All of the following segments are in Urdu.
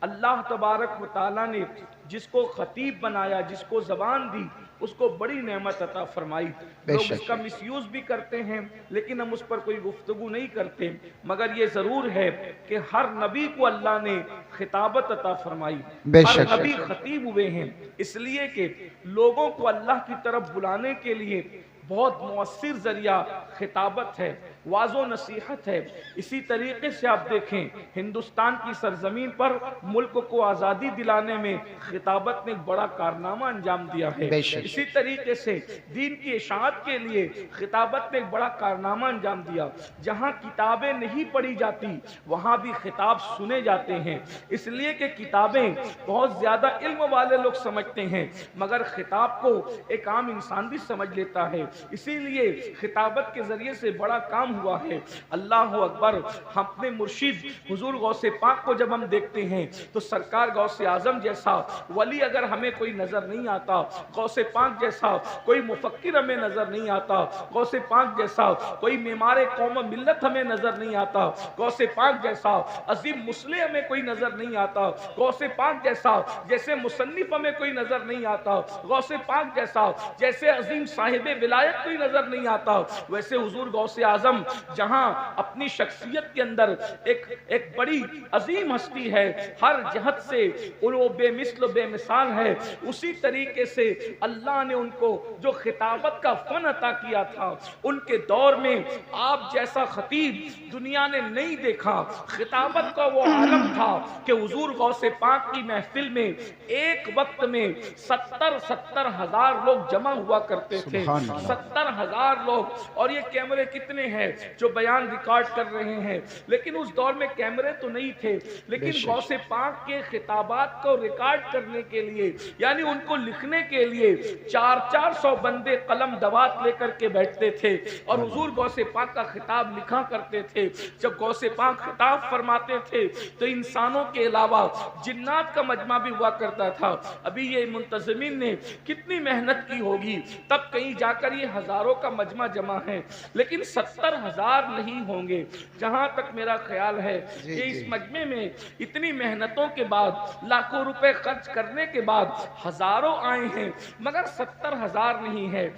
اللہ تبارک و تعالیٰ نے جس کو خطیب بنایا، جس کو زبان دی، اس کو بڑی نعمت عطا فرمائی۔ بے لوگ اس شک کا مس یوز بھی کرتے ہیں، لیکن ہم اس پر کوئی گفتگو نہیں کرتے، مگر یہ ضرور ہے کہ ہر نبی کو اللہ نے خطابت عطا فرمائی، بے ہر شک نبی خطیب ہوئے ہیں، اس لیے کہ لوگوں کو اللہ کی طرف بلانے کے لیے بہت مؤثر ذریعہ خطابت ہے، واعظ و نصیحت ہے۔ اسی طریقے سے آپ دیکھیں ہندوستان کی سرزمین پر ملک کو آزادی دلانے میں خطابت نے ایک بڑا کارنامہ انجام دیا ہے۔ بے شک اسی طریقے سے دین کی اشاعت کے لیے خطابت نے ایک بڑا کارنامہ انجام دیا۔ جہاں کتابیں نہیں پڑھی جاتی وہاں بھی خطاب سنے جاتے ہیں، اس لیے کہ کتابیں بہت زیادہ علم والے لوگ سمجھتے ہیں، مگر خطاب کو ایک عام انسان بھی سمجھ لیتا ہے، اسی لیے خطابت کے ذریعے سے بڑا کام ہوا ہے۔ اللہ اکبر۔ ہم اپنے مرشد حضور غوث پاک کو جب ہم دیکھتے ہیں تو سرکار غوث اعظم جیسا ولی اگر ہمیں کوئی نظر نہیں آتا، غوث پاک جیسا کوئی مفکر ہمیں نظر نہیں آتا، غوث پاک جیسا کوئی معمار قوم و ملت ہمیں نظر نہیں آتا، غوث پاک جیسا عظیم مسلح ہمیں کوئی نظر نہیں آتا، غوث پاک جیسا جیسے مصنف ہمیں کوئی نظر نہیں آتا، غوث پاک جیسا جیسے عظیم صاحب ولایت کوئی نظر نہیں آتا، ویسے حضور غوث اعظم جہاں اپنی شخصیت کے اندر ایک بڑی عظیم ہستی ہے، ہر جہت سے وہ بے مثل و بے مثال ہے، اسی طریقے سے اللہ نے ان کو جو خطابت کا فن عطا کیا تھا، ان کے دور میں آپ جیسا خطیب دنیا نے نہیں دیکھا۔ خطابت کا وہ عالم تھا کہ حضور غوث پاک کی محفل میں ایک وقت میں 70,000 لوگ جمع ہوا کرتے تھے، سبحان اللہ۔ 70,000 لوگ، اور یہ کیمرے کتنے ہیں جو بیان ریکارڈ کر رہے ہیں، لیکن اس دور میں کیمرے تو نہیں تھے، لیکن غوث پاک کے خطابات کو ریکارڈ کرنے کے لیے، یعنی ان کو لکھنے کے لیے 400 بندے قلم دوات لے کر کے بیٹھتے تھے اور حضور غوث پاک کا خطاب لکھا کرتے تھے۔ جب غوث پاک خطاب فرماتے تھے تو انسانوں کے علاوہ جنات کا مجمع بھی ہوا کرتا تھا۔ ابھی یہ منتظمین نے کتنی محنت کی ہوگی، تب کہیں جا کر یہ ہزاروں کا مجمع جمع ہے، لیکن 70,000 نہیں ہوں گے۔ جہاں تک میرا خیال ہے کہ اس مجمع میں اتنی محنتوں کے بعد، لاکھوں روپے خرچ کرنے کے بعد ہزاروں آئے ہیں، مگر 70,000 نہیں ہے۔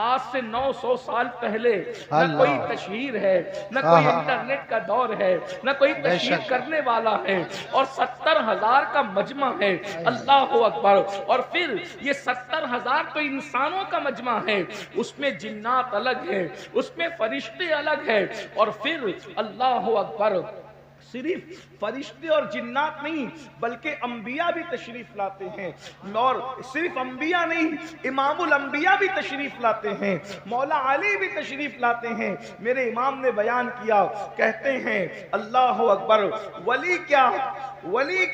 آج سے 900 سال پہلے نہ کوئی تشہیر ہے، نہ کوئی انٹرنیٹ کا دور ہے، نہ کوئی تشہیر کرنے والا ہے، اور 70,000 کا مجمع ہے۔ اللہ اکبر۔ اور پھر یہ 70,000 تو انسانوں کا مجمع ہے، اس میں جنات الگ ہیں، اس میں فرشتے الگ ہیں، اور پھر اللہ اکبر، صرف فرشتے اور جنات نہیں بلکہ انبیاء بھی تشریف لاتے ہیں، اور صرف انبیاء نہیں، امام الانبیاء بھی تشریف لاتے ہیں، مولا علی بھی تشریف لاتے ہیں۔ میرے امام نے بیان کیا، کہتے ہیں اللہ اکبر، ولی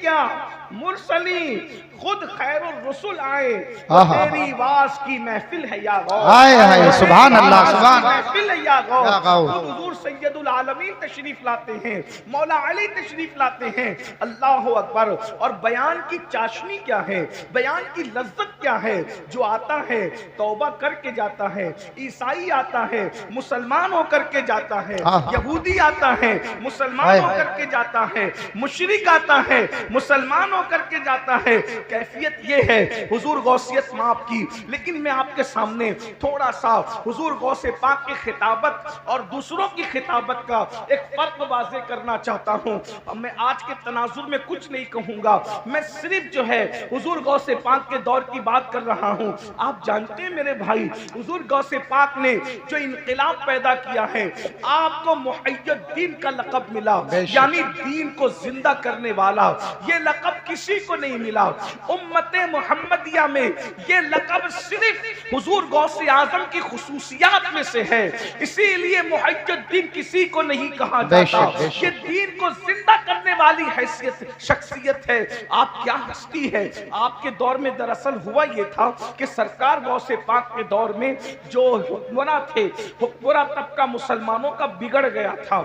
کیا مرسلی خود خیر الرسل آئے، تیری واز کی محفل ہے یا غوث، سبحان اللہ، سبحان اللہ، محفل ہے یا غوث۔ خود حضور سید العالمین تشریف لاتے ہیں، مولا علی تشریف لاتے ہیں۔ اللہ اکبر۔ اور بیان کی چاشنی کیا ہے، بیان کی لذت کیا ہے؟ جو آتا ہے توبہ کر کے جاتا ہے، عیسائی آتا ہے مسلمان ہو کر کے جاتا ہے، یہودی آتا ہے مسلمان ہو کر کے جاتا ہے، مشرک آتا ہے مسلمان ہو کر کے جاتا ہے۔ کیفیت یہ ہے حضور غوثیت ماپ کی۔ لیکن میں آپ کے سامنے تھوڑا سا حضور غوث پاک کی خطابت اور دوسروں کی خطابت کا ایک فرق واضح کرنا چاہتا ہوں۔ میں آج کے تناظر میں کچھ نہیں کہوں گا، میں صرف جو ہے حضور غوث پاک کے دور کی بات کر رہا ہوں۔ آپ جانتے ہیں میرے بھائی، حضور غوث پاک نے جو انقلاب پیدا کیا ہے، آپ کو محی الدین کا لقب ملا، یعنی دین کو زندہ کرنے والا۔ یہ لقب کسی کو نہیں ملا، امت محمدیہ میں یہ لقب صرف حضور غوث اعظم کی خصوصیات میں سے ہے، اسی لیے محی الدین کسی کو نہیں کہا جاتا۔ یہ دین کو زندہ کرنے والی حیثیت شخصیت ہے۔ آپ کیا ہستی ہے۔ آپ کے دور میں دراصل ہوا یہ تھا کہ سرکار غوث پاک کے دور میں جو حکمراں تھے، حکمراں طبقہ مسلمانوں کا بگڑ گیا تھا۔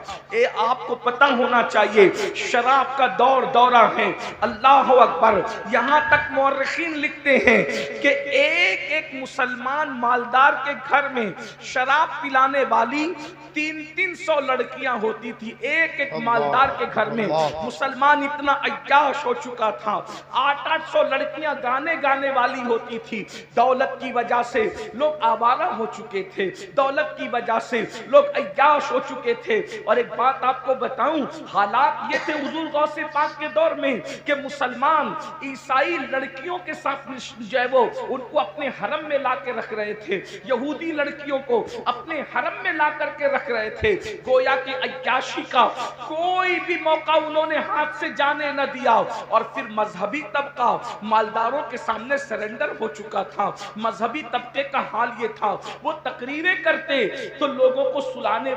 آپ کو پتہ ہونا چاہیے، شراب کا دور دورہ ہے. اللہ اکبر. یہاں تک مورخین لکھتے ہیں کہ ایک ایک مسلمان مالدار کے گھر میں شراب پلانے والی 300 لڑکیاں ہوتی تھی. ایک ایک مالدار کے گھر میں مسلمان اتنا عیاش ہو چکا تھا. 800 لڑکیاں گانے والی ہوتی تھی. دولت کی وجہ سے لوگ آوارہ ہو چکے تھے, دولت کی وجہ سے لوگ عیاش ہو چکے تھے. اور ایک بات آپ کو بتاؤں, حالات یہ تھے حضور غوث پاک کے دور میں کہ مسلمان عیسائی لڑکیوں کے ساتھ جو ہے وہ ان کو اپنے حرم میں لا کے رکھ رہے تھے, یہودی لڑکیوں کو اپنے حرم میں لا کر کے رکھ رہے تھے. گویا کہ عیاشی کا کوئی بھی موقع انہوں نے ہاتھ سے جانے نہ دیا. اور پھر مذہبی طبقہ مالداروں کے سامنے سرنڈر ہو چکا تھا. مذہبی طبقے کا حال یہ تھا, وہ تقریریں کرتے تو لوگوں کو سلانے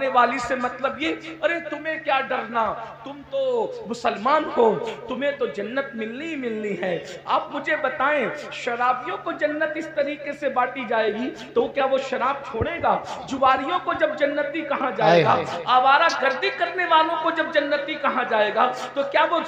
والی سے مطلب یہ, ارے تمہیں کیا ڈرنا, تم تو مسلمان ہو, تمہیں تو جنت ملنی ہے. آپ مجھے بتائیں, شرابیوں کو جنت اس طریقے سے بانٹی جائے گی تو کیا وہ شراب چھوڑے گا؟ جواریوں کو جب جنتی کہا جائے گا, آوارہ گردی کرنے والوں کو جب جنتی کہا جائے گا تو کیا وہ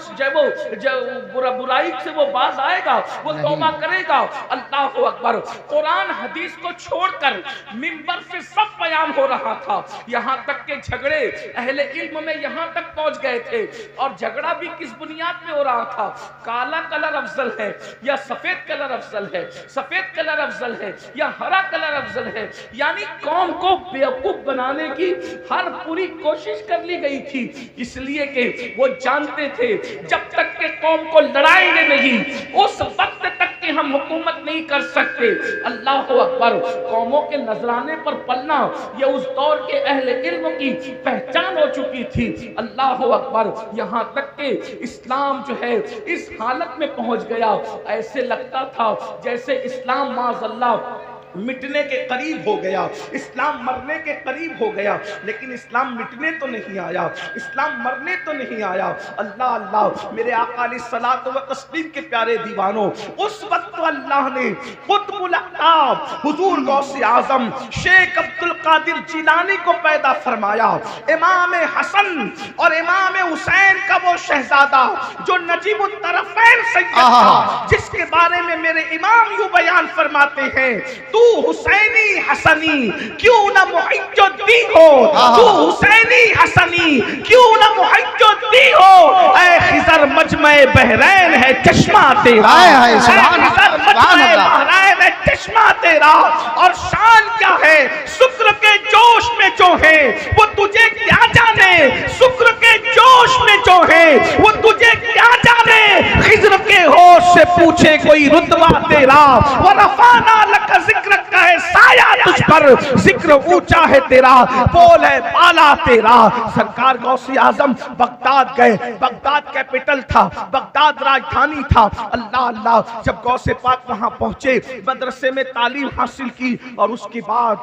برائی سے وہ باز آئے گا, وہ توبہ کرے گا؟ اللہ اکبر. قرآن حدیث کو چھوڑ کر منبر سے سب بیان ہو رہا تھا. یہاں تک کہ جھگڑے اہل علم میں یہاں تک پہنچ گئے تھے. اور جھگڑا بھی کس بنیاد پہ ہو رہا تھا؟ کالا کلر افضل ہے یا سفید کلر افضل ہے, سفید کلر افضل ہے یا ہرا کلر افضل ہے. یعنی قوم کو بیوقوف بنانے کی ہر پوری کوشش کر لی گئی تھی, اس لیے کہ وہ جانتے تھے جب تک کہ قوم کو لڑائیں گے نہیں اس وقت تک کہ ہم حکومت نہیں کر سکتے. اللہ اکبر. قوموں کے نذرانے پر پلنا یہ اس دور کے اہل علم کی پہچان ہو چکی تھی. اللہ اکبر. یہاں تک کہ اسلام جو ہے اس حالت میں پہنچ گیا, ایسے لگتا تھا جیسے اسلام معاذ اللہ مٹنے کے قریب ہو گیا, اسلام مرنے کے قریب ہو گیا. لیکن اسلام مٹنے تو نہیں آیا, اسلام مرنے تو نہیں آیا. اللہ اللہ. میرے آقا علیہ الصلوۃ والتسلیم کے پیارے دیوانوں, اس وقت اللہ نے قطب الاقطاب حضور غوث اعظم شیخ عبد القادر جیلانی کو پیدا فرمایا. امام حسن اور امام حسین کا وہ شہزادہ جو نجیب الطرفین سید تھا, جس کے بارے میں میرے امام یوں بیان فرماتے ہیں, تو حسینی حسنی کیوں نہ محی الدین ہو, تو حسینی حسنی کیوں نہ محی الدین ہو. اے خضر مجمع بحرین ہے چشمہ تیرا, اے خضر مجمع بحرین ہے چشمہ تیرا. اور شان کیا ہے شکر کے جوش میں جو ہے وہ تجھے کیا جانے, شکر کے جوش میں جو ہے وہ تجھے کیا جانے. خضر کے ہوش سے پوچھے کوئی رتبہ تیرا, ورفعنا لک ذکر کا ہے سایہ تجھ پر, ذکر اونچا ہے تیرا, بول ہے بالا تیرا. سرکار غوث اعظم بغداد گئے, بغداد کیپٹل تھا, بغداد راجدھانی تھا. اللہ اللہ. جب غوث پاک وہاں پہنچے, مدرسے میں تعلیم حاصل کی, اور اس کے بعد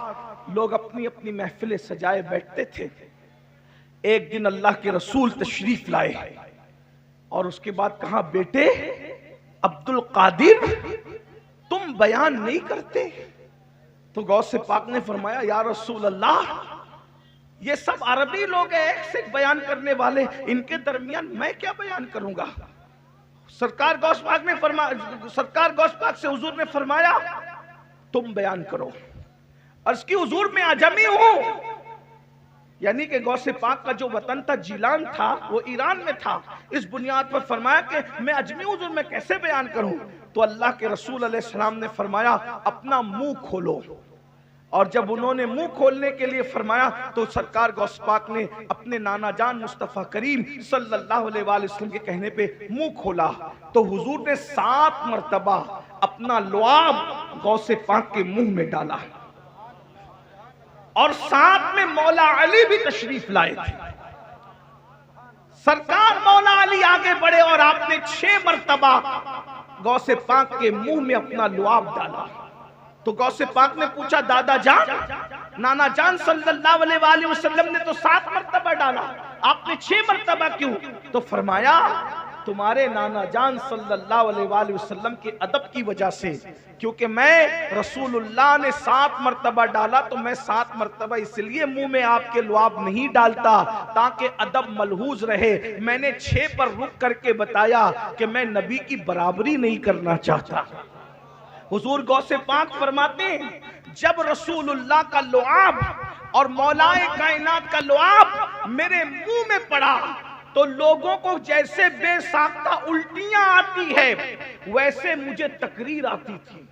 لوگ اپنی اپنی محفلیں سجائے بیٹھتے تھے. ایک دن اللہ کے رسول تشریف لائے اور اس کے بعد کہا, بیٹے عبد القادر تم بیان نہیں کرتے؟ تو غوث پاک نے فرمایا, یا رسول اللہ یہ سب عربی لوگ ہیں, ایک سے ایک بیان کرنے والے, ان کے درمیان میں کیا بیان کروں گا؟ سرکار غوث پاک سے حضور نے فرمایا, تم بیان کرو. عرض کی حضور میں عجمی ہوں, یعنی کہ غوث پاک کا جو وطن تھا جیلان تھا وہ ایران میں تھا. اس بنیاد پر فرمایا کہ میں عجمی ہوں حضور, میں کیسے بیان کروں؟ تو اللہ کے رسول علیہ السلام نے فرمایا, اپنا منہ کھولو. اور جب انہوں نے منہ کھولنے کے لیے فرمایا تو سرکار غوث پاک نے اپنے نانا جان مصطفیٰ کریم صلی اللہ علیہ وآلہ وسلم کے کہنے پہ منہ کھولا. تو حضور نے 7 مرتبہ اپنا لعاب غوث پاک کے منہ میں ڈالا, اور ساتھ میں مولا علی بھی تشریف لائے تھے. سرکار مولا علی آگے بڑھے اور آپ نے 6 مرتبہ غوث پاک کے منہ میں اپنا لعاب ڈالا. تو غوث پاک نے پوچھا, دادا جان, نانا جان صلی اللہ علیہ وآلہ وسلم نے تو 7 مرتبہ ڈالا, آپ نے 6 مرتبہ کیوں؟ تو فرمایا, تمہارے نانا جان صلی اللہ علیہ وآلہ وسلم کے ادب کی وجہ سے، کیونکہ میں رسول اللہ نے 7 مرتبہ ڈالا تو میں 7 مرتبہ اس لیے منہ میں آپ کے لعاب نہیں ڈالتا تاکہ ادب ملحوظ رہے۔ میں نے 6 پر رک کر کے بتایا کہ میں نبی کی برابری نہیں کرنا چاہتا۔ حضور غوث پاک فرماتے ہیں جب رسول اللہ کا لعاب اور مولائے کائنات کا لعاب میرے منہ میں پڑا تو لوگوں کو جیسے بے ساختہ الٹیاں آتی ہے ویسے مجھے تقریر آتی تھی،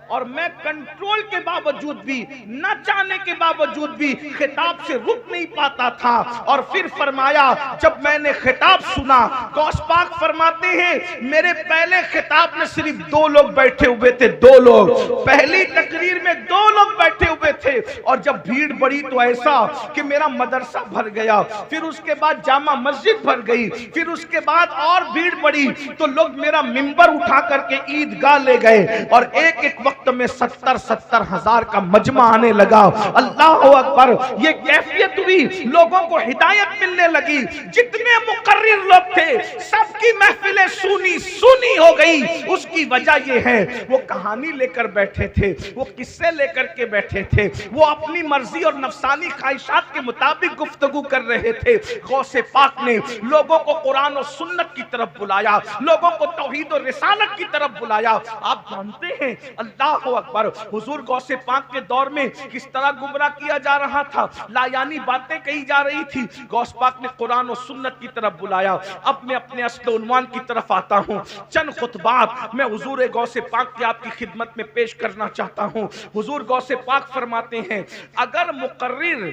اور میں کنٹرول کے باوجود بھی، نہ چاہنے کے باوجود بھی خطاب سے رک نہیں پاتا تھا۔ اور پھر فرمایا جب میں نے خطاب سنا، غوث پاک فرماتے ہیں میرے پہلے خطاب میں صرف 2 لوگ بیٹھے ہوئے تھے، 2 لوگ، پہلی تقریر میں 2 لوگ بیٹھے ہوئے تھے، اور جب بھیڑ بڑی تو ایسا کہ میرا مدرسہ بھر گیا، پھر اس کے بعد جامع مسجد بھر گئی، پھر اس کے بعد اور بھیڑ بڑی تو لوگ میرا منبر اٹھا کر کے عیدگاہ لے گئے، اور ایک وقت میں 70 ہزار کا مجمع آنے لگا۔ اللہ اکبر، یہ کیفیت ہوئی، لوگوں کو ہدایت ملنے لگی، جتنے مقرر لوگ تھے سب کی محفلیں سونی ہو گئی۔ اس کی وجہ یہ ہے وہ کہانی لے کر بیٹھے تھے، وہ قصے لے کر کے بیٹھے تھے، وہ اپنی مرضی اور نفسانی خواہشات کے مطابق گفتگو کر رہے تھے۔ غوث پاک نے لوگوں کو قرآن و سنت کی طرف بلایا، لوگوں کو توحید و رسالت کی طرف بلایا۔ آپ جانتے ہیں اللہ اکبر، حضور غوث پاک کے دور میں کس طرح گمراہ کیا جا رہا تھا، لایانی باتیں کہی جا رہی تھی۔ غوث پاک نے قرآن و سنت کی طرف بلایا۔ اب میں اپنے اصل عنوان کی طرف آتا ہوں، چند خطبات میں حضور غوث پاک کی آپ کی خدمت میں پیش کرنا چاہتا ہوں۔ حضور غوث پاک فرماتے ہیں اگر مقرر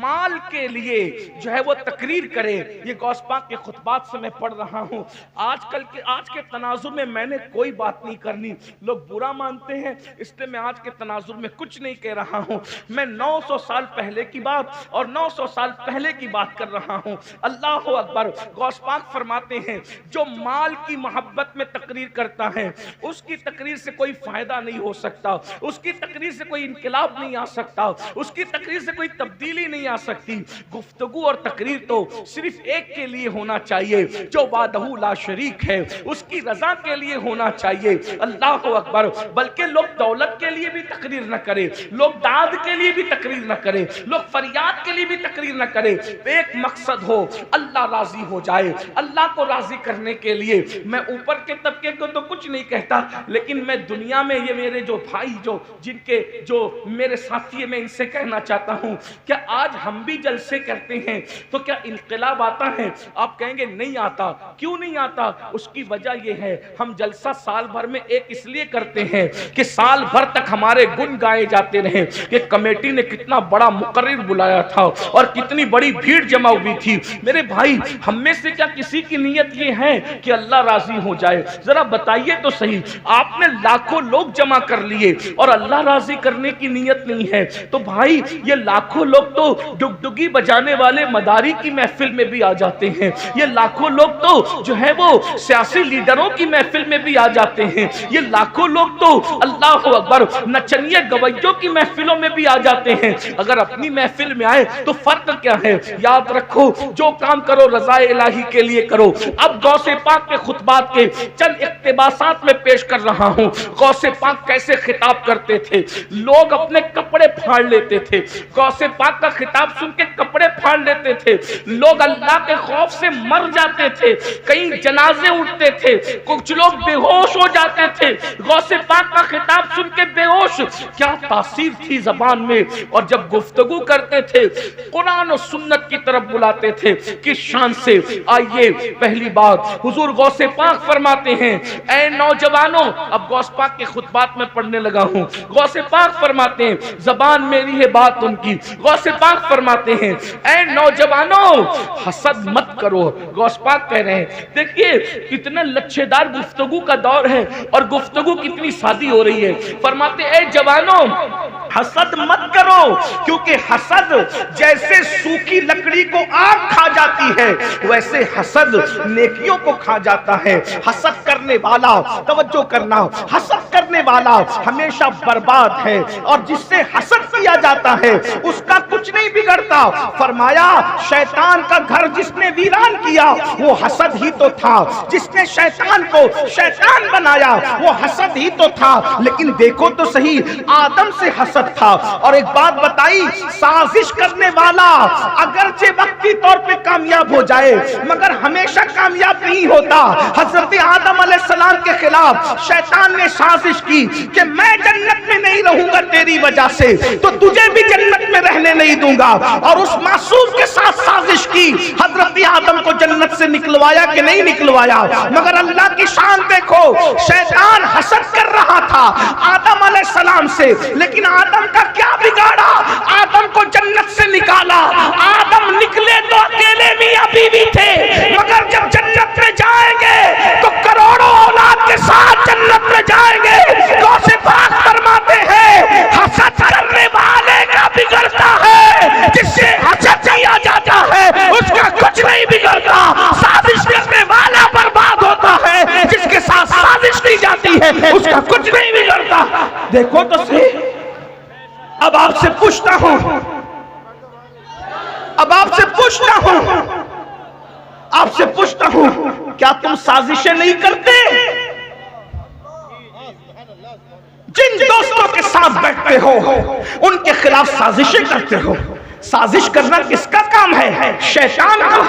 مال کے لیے جو ہے وہ تقریر کرے، یہ غوث پاک کے خطبات سے میں پڑھ رہا ہوں۔ آج کے تناظر میں نے کوئی بات نہیں کرنی، لوگ برا مانتے ہیں، اس لیے میں آج کے تناظر میں کچھ نہیں کہہ رہا ہوں۔ میں 900 سال پہلے کی بات اور 900 سال پہلے کی بات کر رہا ہوں۔ اللہ اکبر، غوث پاک فرماتے ہیں جو مال کی محبت میں تقریر کرتا ہے اس کی تقریر سے کوئی فائدہ نہیں ہو سکتا، اس کی تقریر سے کوئی انقلاب نہیں آ سکتا، اس کی تقریر سے کوئی تبدیلی نہیں آ سکتی۔ گفتگو اور تقریر تو صرف ایک کے لیے ہونا چاہیے جو وحدہ لا شریک ہے، اس کی رضا کے لیے ہونا چاہیے۔ اللہ اکبر، بلکہ لوگ دولت کے لیے بھی تقریر نہ کرے، لوگ داد کے لیے بھی تقریر نہ کرے، لوگ فریاد کے لیے بھی تقریر نہ کرے، ایک مقصد ہو اللہ راضی ہو جائے۔ اللہ کو راضی کرنے کے لیے میں اوپر کے طبقے کو تو کچھ نہیں کہتا، لیکن میں دنیا میں یہ میرے جو بھائی جو میرے ساتھی ہیں میں ان سے کہنا چاہتا ہوں کہ آج ہم بھی جلسے کرتے ہیں تو کیا انقلاب آتا ہے؟ آپ کہیں گے نہیں آتا۔ کیوں نہیں آتا؟ اس کی وجہ یہ ہے ہم جلسہ سال بھر میں ایک اس لیے کرتے ہیں کہ سال بھر تک ہمارے گن گائے جاتے رہیں کہ کمیٹی نے کتنا بڑا مقرر بلایا تھا اور کتنی بڑی بھیڑ جمع ہوئی تھی۔ میرے بھائی، ہم میں سے کیا کسی کی نیت یہ ہے کہ اللہ راضی ہو جائے؟ ذرا بتائیے تو صحیح، آپ نے لاکھوں لوگ جمع کر لیے اور اللہ راضی کرنے کی نیت نہیں ہے تو بھائی یہ لاکھوں لوگ تو ڈگڈگی بجانے والے مداری کی محفل میں بھی آ جاتے ہیں، یہ لاکھوں لوگ تو جو ہے وہ سیاسی لیڈروں کی محفل میں بھی آ جاتے ہیں، یہ لاکھوں لوگ تو اللہ اکبر نچنیے گویوں کی محفلوں میں بھی آ جاتے ہیں۔ اگر اپنی محفل میں آئے تو فرق کیا ہے؟ یاد رکھو جو کام کرو رضا الہی کے لیے کرو۔ اب غوث پاک کے خطبات کے چند اقتباسات میں پیش کر رہا ہوں۔ غوث پاک کیسے خطاب کرتے تھے؟ لوگ اپنے کپڑے پھاڑ لیتے تھے، غوث پاک کا خطاب سن کے کپڑے پھاڑ لیتے تھے، لوگ اللہ کے خوف سے مر جاتے تھے، کئی جنازے اٹھتے تھے، کچھ لوگ بے ہوش ہو جاتے تھے غوث پاک کا خطاب سن کے بے ہوش۔ کیا تاثیر تھی زبان میں، اور جب گفتگو کرتے تھے قرآن و سنت کی طرف بلاتے تھے، کس شان سے۔ آئیے پہلی بات حضور غوث پاک فرماتے ہیں اے نوجوانوں، اب غوث پاک کے خطبات میں پڑھنے لگا ہوں۔ غوث پاک فرماتے ہیں، زبان میری ہے بات ان کی، غوث پاک فرماتے ہیں اے نوجوانوں حسد مت کرو۔ غوث پاک کہہ رہے ہیں دیکھیے کتنے لچھے دار گفتگو کا دور ہے اور گفتگو کتنی سادی ہو رہی ہے۔ فرماتے اے جوانوں حسد مت کرو، کیونکہ حسد جیسے سوکھی لکڑی کو آگ کھا جاتی ہے ویسے حسد نیکیوں کو کھا جاتا ہے۔ حسد کرنے کرنے والا، توجہ کرنا، حسد کرنے والا ہمیشہ برباد ہے، اور جس سے حسد کیا جاتا ہے اس کا کچھ نہیں بگڑتا۔ فرمایا شیطان کا گھر جس نے ویران کیا وہ حسد ہی تو تھا، جس نے شیطان کو شیطان بنایا وہ حسد ہی تو تھا۔ لیکن دیکھو تو صحیح، آدم سے حسد تھا۔ اور ایک بات بتائی، سازش کرنے والا اگرچہ وقتی طور پہ کامیاب ہو جائے مگر ہمیشہ کامیاب نہیں ہوتا۔ حضرت آدم علیہ السلام کے خلاف شیطان نے سازش کی کہ میں جنت میں نہیں رہوں گا تیری وجہ سے، تو تجھے بھی جنت میں رہنے نہیں دوں گا، اور اس معصوم کے ساتھ سازش کی۔ حضرت آدم کو جنت سے نکلوایا کہ نہیں نکلوایا؟ مگر اللہ کی شان دیکھو، شیطان حسد کر رہا تھا آدم علیہ السلام سے، لیکن آدم کا کیا بگاڑا؟ آدم کو جنت سے نکالا۔ آدم نکلے تو اکیلے میاں بیوی تھے، مگر جب جنت میں جائیں گے تو کروڑوں اولاد کے ساتھ جنت میں جائیں گے۔ غوث پاک فرماتے ہیں حسد کرنے والے کا بگڑتا ہے، جس سے حسد کیا جاتا ہے اس کا کچھ نہیں بگڑتا۔ سازش کرنے والا برباد ہوتا ہے، جس کے ساتھ سازش کی جاتی ہے اس کا کچھ نہیں بگڑتا۔ دیکھو تو صحیح، اب آپ سے پوچھتا ہوں، کیا تم سازشیں نہیں کرتے؟ جن دوستوں کے ساتھ بیٹھتے ہو ان کے خلاف سازشیں کرتے ہو۔ سازش کرنا کس کا کام ہے؟ شیطان کا۔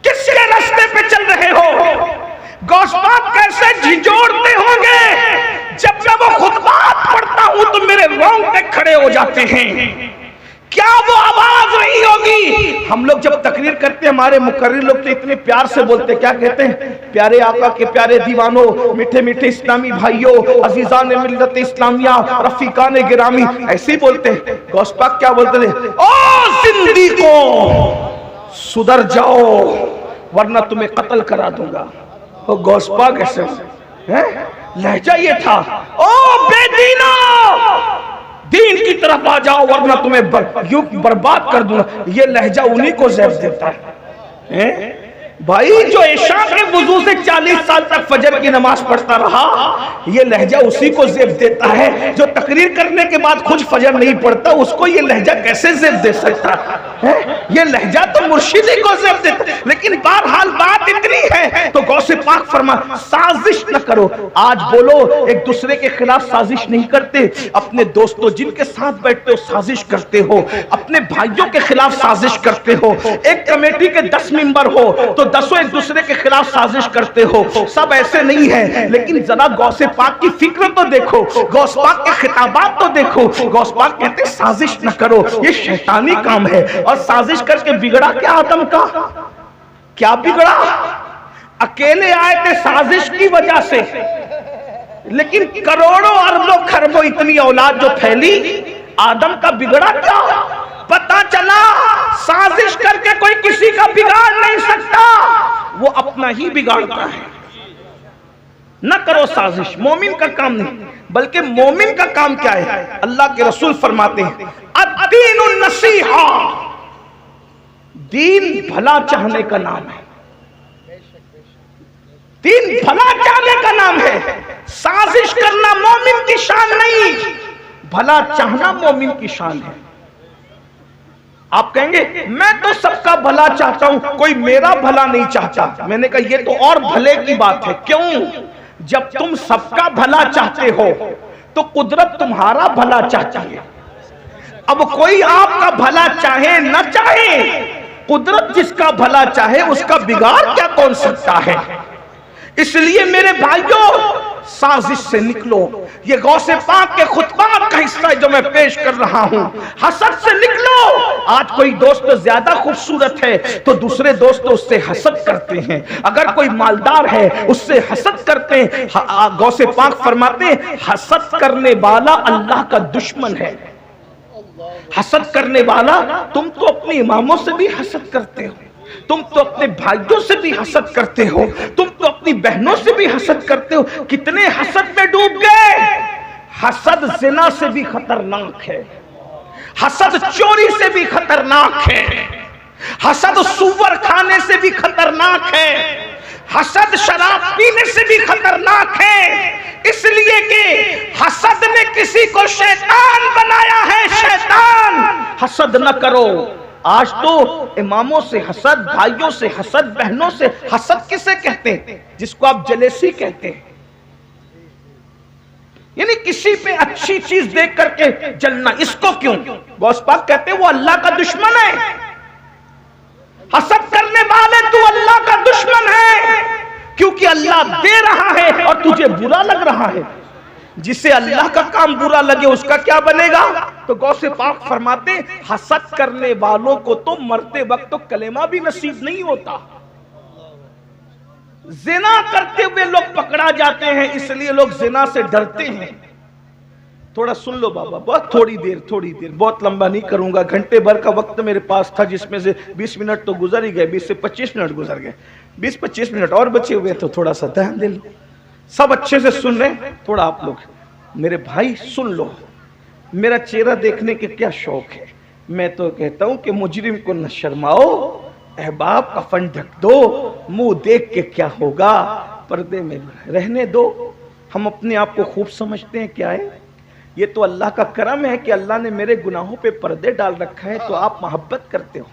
کس کے راستے پہ چل رہے ہو؟ غوث پاک کیسے جھنجھوڑتے ہوں گے؟ جب میں وہ خطبات پڑھتا ہوں تو میرے رونگٹے کھڑے ہو جاتے ہیں۔ کیا وہ آواز نہیں ہوگی؟ ہم لوگ جب تقریر کرتے ہیں ہمارے مقرر لوگ تو اتنے پیار سے بولتے، کیا کہتے ہیں؟ پیارے آقا کے پیارے دیوانوں، میٹھے میٹھے اسلامی بھائیوں، عزیزان ملت اسلامیہ، رفیقان گرامی، ایسے ہی بولتے ہیں۔ غوث پاک کیا بولتے تھے؟ او زندگیوں سدھر جاؤ ورنہ تمہیں قتل کرا دوں گا۔ وہ غوث پاک ایسے لہجہ یہ تھا، او بے دینو دین کی طرف آ جاؤ ورنہ تمہیں برباد کر دوں گا۔ یہ لہجہ انہی کو زیب دیتا ہے۔ بھائی جو عشاء کے وضو سے 40 سال تک فجر کی نماز پڑھتا رہا، یہ لہجہ اسی کو زیب دیتا ہے۔ جو تقریر کرنے کے بعد خود فجر نہیں پڑھتا اس کو یہ لہجہ کیسے زیب دے سکتا ہے؟ یہ لہجہ تو مرشدی کو زیب دیتا ہے۔ لیکن بہرحال بات اتنی ہے تو غوث پاک فرما سازش نہ کرو۔ آج بولو ایک دوسرے کے خلاف سازش نہیں کرتے، اپنے دوستوں جن کے ساتھ بیٹھتے ہو سازش کرتے ہو، اپنے بھائیوں کے خلاف سازش کرتے ہو۔ ایک کمیٹی کے 10 ممبر ہو تو 10 ایک دوسرے کے خلاف سازش کرتے ہو۔ سب ایسے نہیں ہیں، لیکن ذرا غوث پاک کی فکر تو دیکھو، غوث پاک کے خطابات تو دیکھو۔ غوث پاک کہتے ہیں سازش نہ کرو، یہ شیطانی کام ہے۔ اور سازش کر کے بگڑا کیا آدم کا؟ کیا بگڑا؟ اکیلے آئے تھے سازش کی وجہ سے، لیکن کروڑوں اربوں خربوں اتنی اولاد جو پھیلی، آدم کا بگڑا کیا؟ پتا چلا سازش کر کے کوئی کسی کا بگاڑ نہیں سکتا، وہ اپنا ہی بگاڑتا ہے۔ نہ کرو سازش، مومن کا کام نہیں، بلکہ مومن کا کام کیا ہے؟ اللہ کے رسول فرماتے ہیں الدین النصیحہ، دین بھلا چاہنے کا نام ہے۔ دین بھلا چاہنے کا نام ہے۔ سازش کرنا مومن کی شان نہیں، بھلا چاہنا مومن کی شان ہے۔ آپ کہیں گے میں تو سب کا بھلا چاہتا ہوں، کوئی میرا بھلا نہیں چاہتا۔ میں نے کہا یہ تو اور بھلے کی بات ہے۔ کیوں؟ جب تم سب کا بھلا چاہتے ہو تو قدرت تمہارا بھلا چاہتی ہے۔ اب کوئی آپ کا بھلا چاہے نہ چاہے، قدرت جس کا بھلا چاہے اس کا بگاڑ کیا کون سکتا ہے؟ اس لیے میرے بھائیوں سازش سے نکلو۔ یہ غوث پاک کے خطبات کا حصہ ہے جو میں پیش کر رہا ہوں۔ حسد سے نکلو۔ آج کوئی دوست زیادہ خوبصورت ہے تو دوسرے دوست اس سے حسد کرتے ہیں، اگر کوئی مالدار ہے اس سے حسد کرتے ہیں۔ غوث پاک فرماتے ہیں حسد کرنے والا اللہ کا دشمن ہے۔ حسد کرنے والا، تم تو اپنے اماموں سے بھی حسد کرتے ہو، تم تو اپنے بھائیوں سے بھی حسد کرتے ہو، تم تو اپنی بہنوں سے بھی حسد کرتے ہو۔ کتنے حسد میں ڈوب گئے۔ حسد زنا سے بھی خطرناک ہے، حسد چوری سے بھی خطرناک ہے، حسد سور کھانے سے بھی خطرناک ہے، حسد شراب پینے سے بھی خطرناک ہے، اس لیے کہ حسد نے کسی کو شیطان بنایا ہے، شیطان۔ حسد نہ کرو۔ آج تو اماموں سے حسد، بھائیوں سے حسد، بہنوں سے حسد کسے کہتے ہیں؟ جس کو آپ جلیسی کہتے ہیں، یعنی کسی پہ اچھی چیز دیکھ کر کے جلنا۔ اس کو کیوں؟ غوث پاک کہتے ہیں وہ اللہ کا دشمن ہے۔ حسد کرنے والے تو اللہ کا دشمن ہے، کیونکہ اللہ دے رہا ہے اور تجھے برا لگ رہا ہے۔ جسے اللہ کا کام برا لگے اس کا کیا بنے گا؟ تو غوث پاک فرماتے ہیں حسد کرنے والوں کو تو مرتے وقت تو کلمہ بھی نصیب نہیں ہوتا۔ زنا کرتے ہوئے لوگ پکڑا جاتے ہیں، اس لیے لوگ زنا سے ڈرتے ہیں۔ تھوڑا سن لو بابا، بہت تھوڑی دیر، بہت لمبا نہیں کروں گا۔ گھنٹے بھر کا وقت میرے پاس تھا، جس میں سے 20 منٹ تو گزر ہی گئے، 20 سے 25 منٹ گزر گئے، 20-25 منٹ اور بچے ہوئے تو تھوڑا سا دھیان دے لو۔ سب اچھے سے سن رہے ہیں؟ تھوڑا آپ لوگ میرے بھائی سن لو۔ میرا چہرہ دیکھنے کے کیا شوق ہے، میں تو کہتا ہوں کہ مجرم کو نہ شرماؤ، احباب کفن ڈھک دو، منہ دیکھ کے کیا ہوگا، پردے میں رہنے دو۔ ہم اپنے آپ کو خوب سمجھتے ہیں کیا ہے؟ یہ تو اللہ کا کرم ہے کہ اللہ نے میرے گناہوں پہ پردے ڈال رکھا ہے تو آپ محبت کرتے ہو،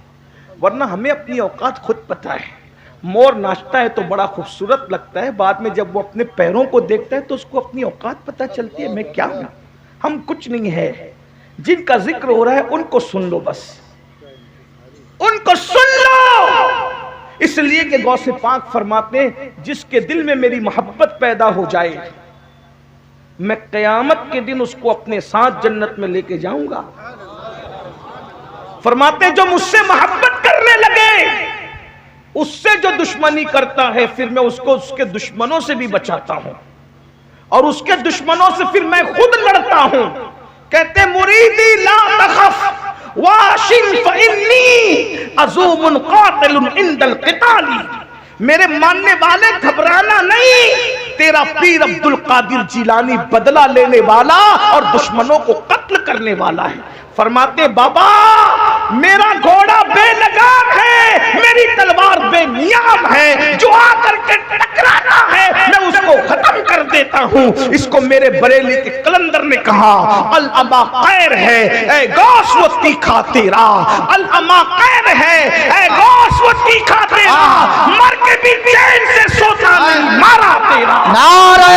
ورنہ ہمیں اپنی اوقات خود پتہ ہے۔ مور ناچتا ہے تو بڑا خوبصورت لگتا ہے، بعد میں جب وہ اپنے پیروں کو دیکھتا ہے تو اس کو اپنی اوقات پتہ چلتی ہے، میں کیا ہوں، ہم کچھ نہیں ہے۔ جن کا ذکر ہو رہا ہے ان کو سن لو، بس ان کو سن لو۔ اس لیے کہ غوث پاک فرماتے ہیں جس کے دل میں میری محبت پیدا ہو جائے میں قیامت کے دن اس کو اپنے ساتھ جنت میں لے کے جاؤں گا۔ فرماتے ہیں جو مجھ سے محبت کرنے لگے اس سے جو دشمنی کرتا ہے پھر میں اس کو اس کے دشمنوں سے بھی بچاتا ہوں، اور اس کے دشمنوں سے پھر میں خود لڑتا ہوں۔ کہتے مریدی لا تخف واشن فإنی عزوم قاتل عند القتال، میرے ماننے والے گھبرانا نہیں، تیرا پیر عبد القادر جیلانی بدلہ لینے والا اور دشمنوں کو قتل کرنے والا ہے۔ فرماتے بابا میرا گھوڑا بے لگام ہے، میری تلوار بے نیام ہے، جو آ کر کے ٹکرانا ہے میں اس کو ختم کر دیتا ہوں۔ اس کو میرے بریلی کے قلندر نے کہا العما خیر ہے اے غوث وہ تیکھا تیرا، العما خیر ہے اے غوث وہ تیکھا تیرا، مر کے بھی چین سے سوتا نہیں مارا تیرا۔ نعرہ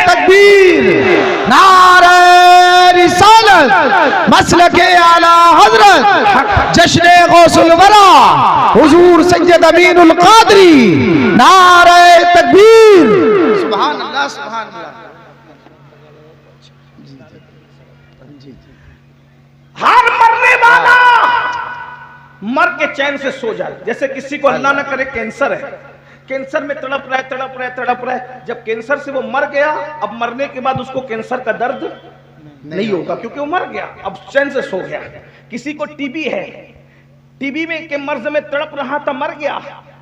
تکبیر، نعرہ رسالت، مسلک اعلی حضرت جشن غوث الورا حضور سید امین القادری، نعرہ تکبیر۔ سبحان اللہ، سبحان اللہ۔ ہر مرنے والا مر کے چین سے سو جائے۔ جیسے کسی کو اللہ نہ کرے کینسر ہے، کینسر میں تڑپ رہا ہے، جب کینسر سے وہ مر گیا اب مرنے کے بعد اس کو کینسر کا درد نہیں ہوگا کیونکہ وہ مر گیا، اب چین سے سو گیا۔ کسی کو ٹی بی ہے، ٹی بی میں کے مرض میں تڑپ رہا تھا، مر گیا،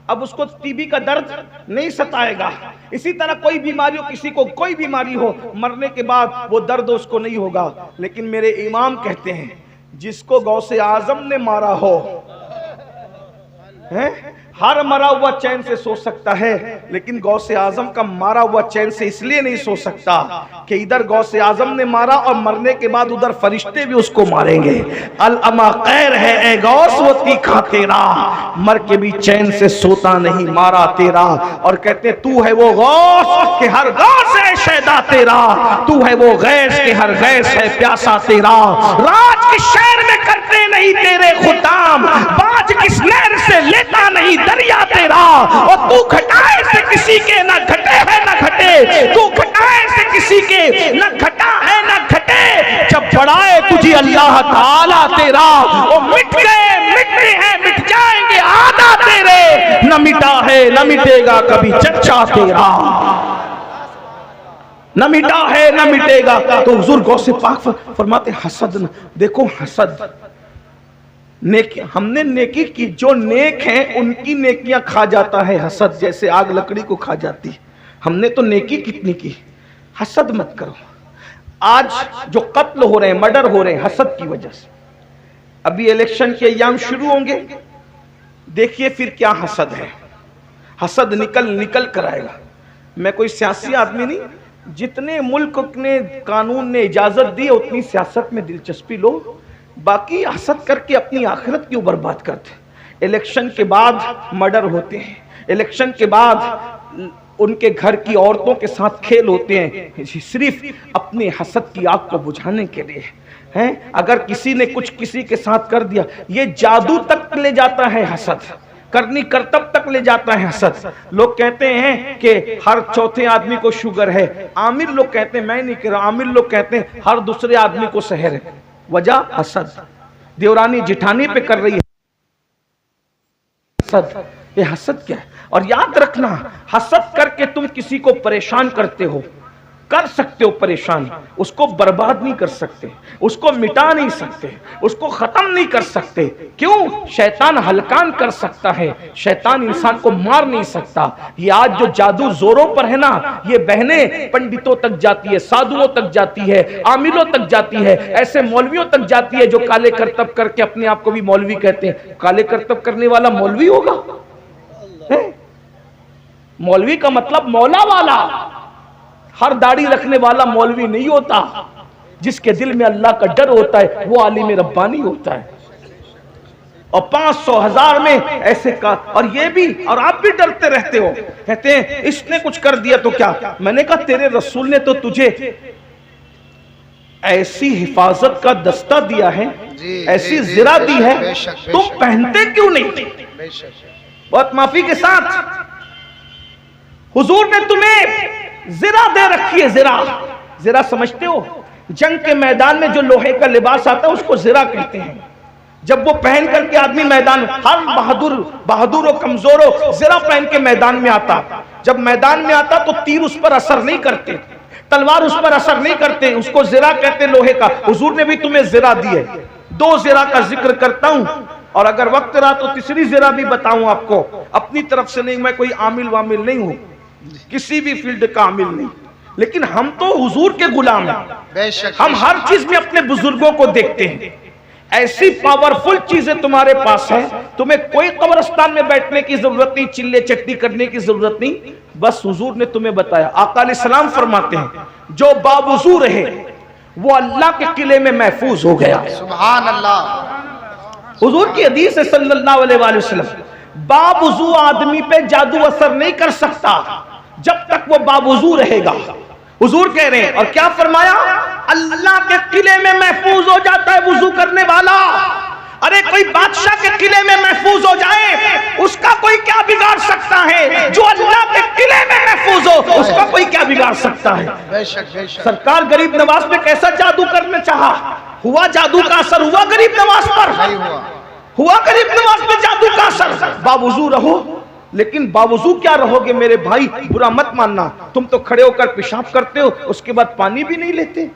اب اس کو ٹی بی کا درد نہیں ستائے گا۔ اسی طرح کوئی بیماری ہو، کسی کو کوئی بیماری ہو، مرنے کے بعد وہ درد اس کو نہیں ہوگا۔ لیکن میرے امام کہتے ہیں جس کو غوث اعظم نے مارا ہو، ہر مرا ہوا چین سے سو سکتا ہے، لیکن غوث اعظم کا مارا ہوا چین سے اس لیے نہیں سو سکتا کہ ادھر غوث اعظم نے مارا اور مرنے کے بعد ادھر فرشتے بھی اس کو ماریں گے۔ العما خیر ہے اے غوث وہ تیکھا تیرا، مر کے بھی چین سے سوتا نہیں مارا تیرا۔ اور کہتے تو ہے وہ غوث کہ ہر غوث ہے شیدا تیرا، تو ہے وہ غیث کہ ہر غیث ہے پیاسا تیرا۔ راج کے شہر میں کرتے نہیں تیرے خدام، باج کس نہر سے لیتا نہیں دریا تیرا، اور تو گھٹائے سے کسی کے نہ گھٹے ہے نہ گھٹے، تو گھٹائے سے کسی کے نہ گھٹا ہے نہ گھٹے، جب بڑھائے تجھے اللہ تعالیٰ تیرا، وہ مٹ گئے مٹتے ہیں مٹ جائیں گے آدھا تیرے، نہ مٹا ہے نہ مٹے گا کبھی چچا تیرا، نہ مٹا ہے نہ مٹے گا۔ تو حضور غوث پاک فرماتے حسد نہ دیکھو، حسد نیکی، ہم نے نیکی کی، جو نیک ہیں ان کی نیکیاں کھا جاتا ہے حسد، جیسے آگ لکڑی کو کھا جاتی۔ ہم نے تو نیکی کتنی کی، حسد مت کرو۔ آج جو قتل ہو رہے ہیں، مرڈر ہو رہے ہیں، حسد کی وجہ سے۔ ابھی الیکشن کے ایام شروع ہوں گے، دیکھیے پھر کیا حسد ہے۔ حسد نکل کر آئے گا. میں کوئی سیاسی آدمی نہیں, جتنے ملک نے قانون نے اجازت دی اتنی سیاست میں دلچسپی لو, باقی حسد کر کے اپنی آخرت کیوں برباد کرتے. الیکشن کے بعد مرڈر ہوتے ہیں, الیکشن کے بعد ان کے گھر کی عورتوں کے ساتھ کھیل ہوتے ہیں, صرف اپنے حسد کی آگ کو بجھانے کے لیے ہیں. اگر کسی نے کچھ کسی کے ساتھ کر دیا, یہ جادو تک لے جاتا ہے حسد, کرنی کرتب تک لے جاتا ہے حسد. لوگ کہتے ہیں کہ ہر چوتھے آدمی کو شوگر ہے, عامر لوگ کہتے ہیں, میں نہیں کہہ رہا, عامر لوگ کہتے ہیں ہر دوسرے آدمی کو سحر ہے. وجہ حسد. دیورانی جٹھانی پہ کر رہی ہے حسد. یہ حسد کیا ہے؟ اور یاد رکھنا, حسد کر کے تم کسی کو پریشان کرتے ہو, کر سکتے ہو پریشان, اس کو برباد نہیں کر سکتے, اس کو مٹا نہیں سکتے, اس کو ختم نہیں کر سکتے. کیوں؟ شیطان ہلکان کر سکتا ہے, شیطان انسان کو مار نہیں سکتا. یہ آج جو جادو زوروں پر ہے نا, یہ بہنیں پنڈتوں تک جاتی ہے, سادھوؤں تک جاتی ہے, عاملوں تک جاتی ہے, ایسے مولویوں تک جاتی ہے جو کالے کرتب کر کے اپنے آپ کو بھی مولوی کہتے ہیں. کالے کرتب کرنے والا مولوی ہوگا؟ مولوی کا مطلب مولا والا. ہر داڑھی رکھنے والا مولوی نہیں ہوتا. جس کے دل میں اللہ کا ڈر ہوتا ہے وہ عالم ربانی ہوتا ہے. اور 500,000 میں ایسے کا, اور یہ بھی, اور آپ بھی ڈرتے رہتے ہو, کہتے ہیں اس نے کچھ کر دیا تو کیا. میں نے کہا تیرے رسول نے تو تجھے ایسی حفاظت کا دستہ دیا ہے, ایسی زرہ دی ہے, تم پہنتے کیوں نہیں؟ بہت معافی کے ساتھ, حضور نے تمہیں زرہ دے رکھی ہے. زرہ سمجھتے ہو؟ جنگ کے میدان میں جو لوہے کا لباس آتا ہے اس کو زرہ کہتے ہیں. جب وہ پہن کر کے آدمی میدان, ہر بہادر و کمزور و زرہ پہن کے میدان میں آتا, جب میدان میں آتا تو تیر اس پر اثر نہیں کرتے, تلوار اس پر اثر نہیں کرتے, اس کو زرہ کہتے لوہے کا. حضور نے بھی تمہیں زرہ دی ہے. 2 زرہ کا ذکر کرتا ہوں, اور اگر وقت رہا تو تیسری زرہ بھی بتاؤں آپ کو. اپنی طرف سے نہیں, میں کوئی عامل وامل نہیں ہوں, کسی بھی فیلڈ کا عامل نہیں, لیکن ہم تو حضور کے غلام ہیں. ہم ہر چیز میں اپنے بزرگوں کو دیکھتے ہیں. ایسی پاورفل چیزیں تمہارے پاس ہیں, تمہیں کوئی قبرستان میں بیٹھنے کی ضرورت نہیں, چلے چٹی کرنے کی ضرورت نہیں, بس حضور نے تمہیں بتایا. آقا علیہ السلام فرماتے ہیں جو باوضو رہے وہ اللہ کے قلعے میں محفوظ ہو گیا. سبحان اللہ. حضور کی حدیث ہے صلی اللہ علیہ وآلہ وسلم, باوضو آدمی پہ جادو اثر نہیں کر سکتا جب تک وہ باوضو رہے گا. حضور کہہ رہے ہیں, اور کیا فرمایا, اللہ کے قلعے میں محفوظ ہو جاتا ہے وضو کرنے والا. ارے کوئی بادشاہ کے قلعے میں محفوظ ہو جائے, اس کا کوئی کیا بگاڑ سکتا ہے؟ جو اللہ کے قلعے میں محفوظ ہو اس کا کوئی کیا بگاڑ سکتا ہے؟ بے شک بے شک. سرکار غریب نواز پہ کیسا جادو کرنا چاہا, ہوا جادو کا اثر ہوا غریب نواز پر, ہوا غریب نواز پہ جادو کا اثر. باوضو رہو, لیکن باوضو کیا رہو گے میرے بھائی, برا مت ماننا, تم تو کھڑے ہو کر پیشاب کرتے ہو, اس کے بعد پانی بھی نہیں لیتے.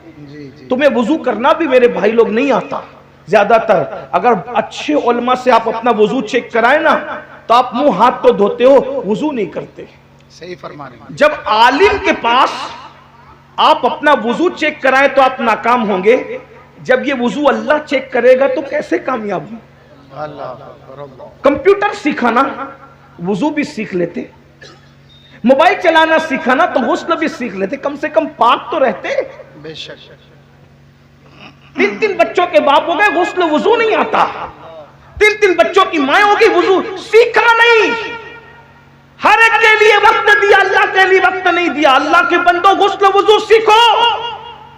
تمہیں وضو کرنا بھی میرے بھائی لوگ نہیں آتا زیادہ تر. اگر اچھے علماء سے آپ اپنا وضو چیک کرائیں نا تو آپ منہ ہاتھ تو دھوتے ہو, وضو نہیں کرتے. صحیح فرما رہے ہیں. جب عالم کے پاس آپ اپنا وضو چیک کرائیں تو آپ ناکام ہوں گے, جب یہ وضو اللہ چیک کرے گا تو کیسے کامیاب ہوں؟ کمپیوٹر سیکھانا, وضو بھی سیکھ لیتے, موبائل چلانا سیکھانا تو غسل بھی سیکھ لیتے, کم سے کم پاک تو رہتے. بے شک. 3 بچوں کے باپ ہو گئے, غسل وضو نہیں آتا. 3 بچوں کی مائیں ہوگی, وضو سیکھا نہیں. ہر ایک کے لیے وقت دیا, اللہ کے لیے وقت نہیں دیا. اللہ کے بندوں غسل وضو سیکھو.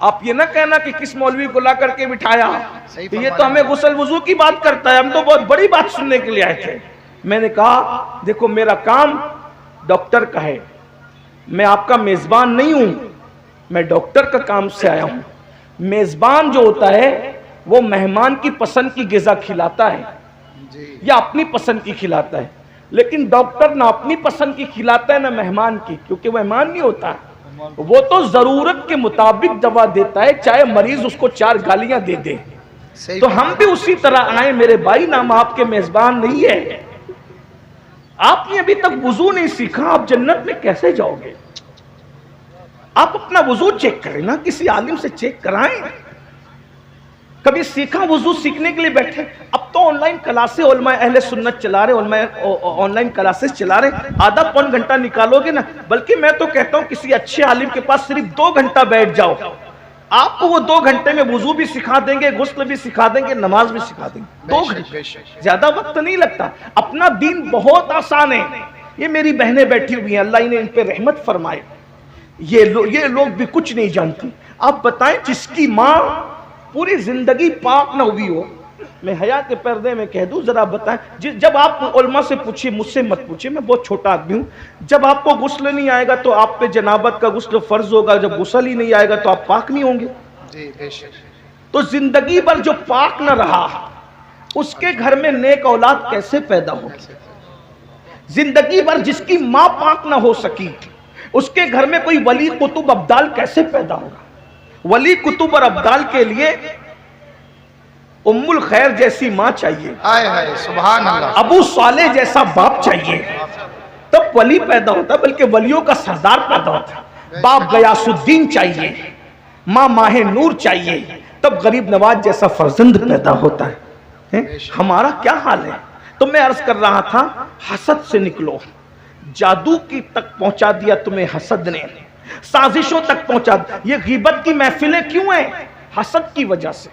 آپ یہ نہ کہنا کہ کس مولوی کو لا کر کے بٹھایا, یہ تو ہمیں غسل وضو کی بات کرتا ہے, ہم تو بہت بڑی بات سننے کے لیے آئے تھے. میں نے کہا دیکھو میرا کام ڈاکٹر کا ہے, میں آپ کا میزبان نہیں ہوں, میں ڈاکٹر کا کام سے آیا ہوں. میزبان جو ہوتا ہے وہ مہمان کی پسند کی غذا کھلاتا ہے یا اپنی پسند کی کھلاتا ہے, لیکن ڈاکٹر نہ اپنی پسند کی کھلاتا ہے نہ مہمان کی, کیونکہ وہ مہمان نہیں ہوتا, وہ تو ضرورت کے مطابق دوا دیتا ہے, چاہے مریض اس کو 4 گالیاں دے دے. تو ہم بھی اسی طرح آئے میرے بھائی, نام آپ کے میزبان نہیں ہے. آپ نے ابھی تک وضو نہیں سیکھا, آپ جنت میں کیسے جاؤ گے؟ آپ اپنا وضو چیک کریں نا, کسی عالم سے چیک کرائیں. کبھی سیکھا وضو سیکھنے کے لیے بیٹھے, اب تو آن لائن کلاسیں علماء اہل سنت چلا رہے، علماء آن لائن کلاسز چلا رہے، آدھا پون گھنٹہ نکالو گے نا، بلکہ میں تو کہتا ہوں کسی اچھے عالم کے پاس صرف 2 گھنٹہ بیٹھ جاؤ، آپ کو وہ 2 گھنٹے میں وضو بھی سکھا دیں گے، غسل بھی سکھا دیں گے، نماز بھی سکھا دیں گے۔ 2 گھنٹے زیادہ وقت نہیں لگتا، اپنا دین بہت آسان ہے۔ یہ میری بہنیں بیٹھی ہوئی ہیں، اللہ انہیں ان پہ رحمت فرمائے، یہ لوگ بھی کچھ نہیں جانتی۔ آپ بتائیں جس کی ماں پوری زندگی پاک نہ ہوئی ہو، میں حیا کے پردے میں کہہ دوں، ذرا بتائیں، جب آپ علماء سے پوچھیے، مجھ سے مت پوچھیے، میں بہت چھوٹا آدمی ہوں، جب آپ کو غسل نہیں آئے گا تو آپ پہ جنابت کا غسل فرض ہوگا، جب غسل ہی نہیں آئے گا تو آپ پاک نہیں ہوں گے۔ تو زندگی بھر جو پاک نہ رہا، اس کے گھر میں نیک اولاد کیسے پیدا ہوگی؟ زندگی بھر جس کی ماں پاک نہ ہو سکی، اس کے گھر میں کوئی ولی قطب ابدال کیسے پیدا ہوگا؟ ولی قطب اور ابدال کے لیے ام الخیر جیسی ماں چاہیے، سبحان اللہ، ابو صالح جیسا باپ چاہیے، تب ولی پیدا ہوتا، بلکہ ولیوں کا سردار پیدا ہوتا۔ باپ غیاث الدین چاہیے، ماں ماہ نور چاہیے، تب غریب نواز جیسا فرزند پیدا ہوتا ہے۔ ہمارا کیا حال ہے؟ تو میں عرض کر رہا تھا، حسد سے نکلو، جادو کی تک پہنچا دیا تمہیں حسد نے، سازشوں تک پہنچا دیا۔ یہ غیبت کی محفلیں کیوں ہیں؟ حسد کی وجہ سے۔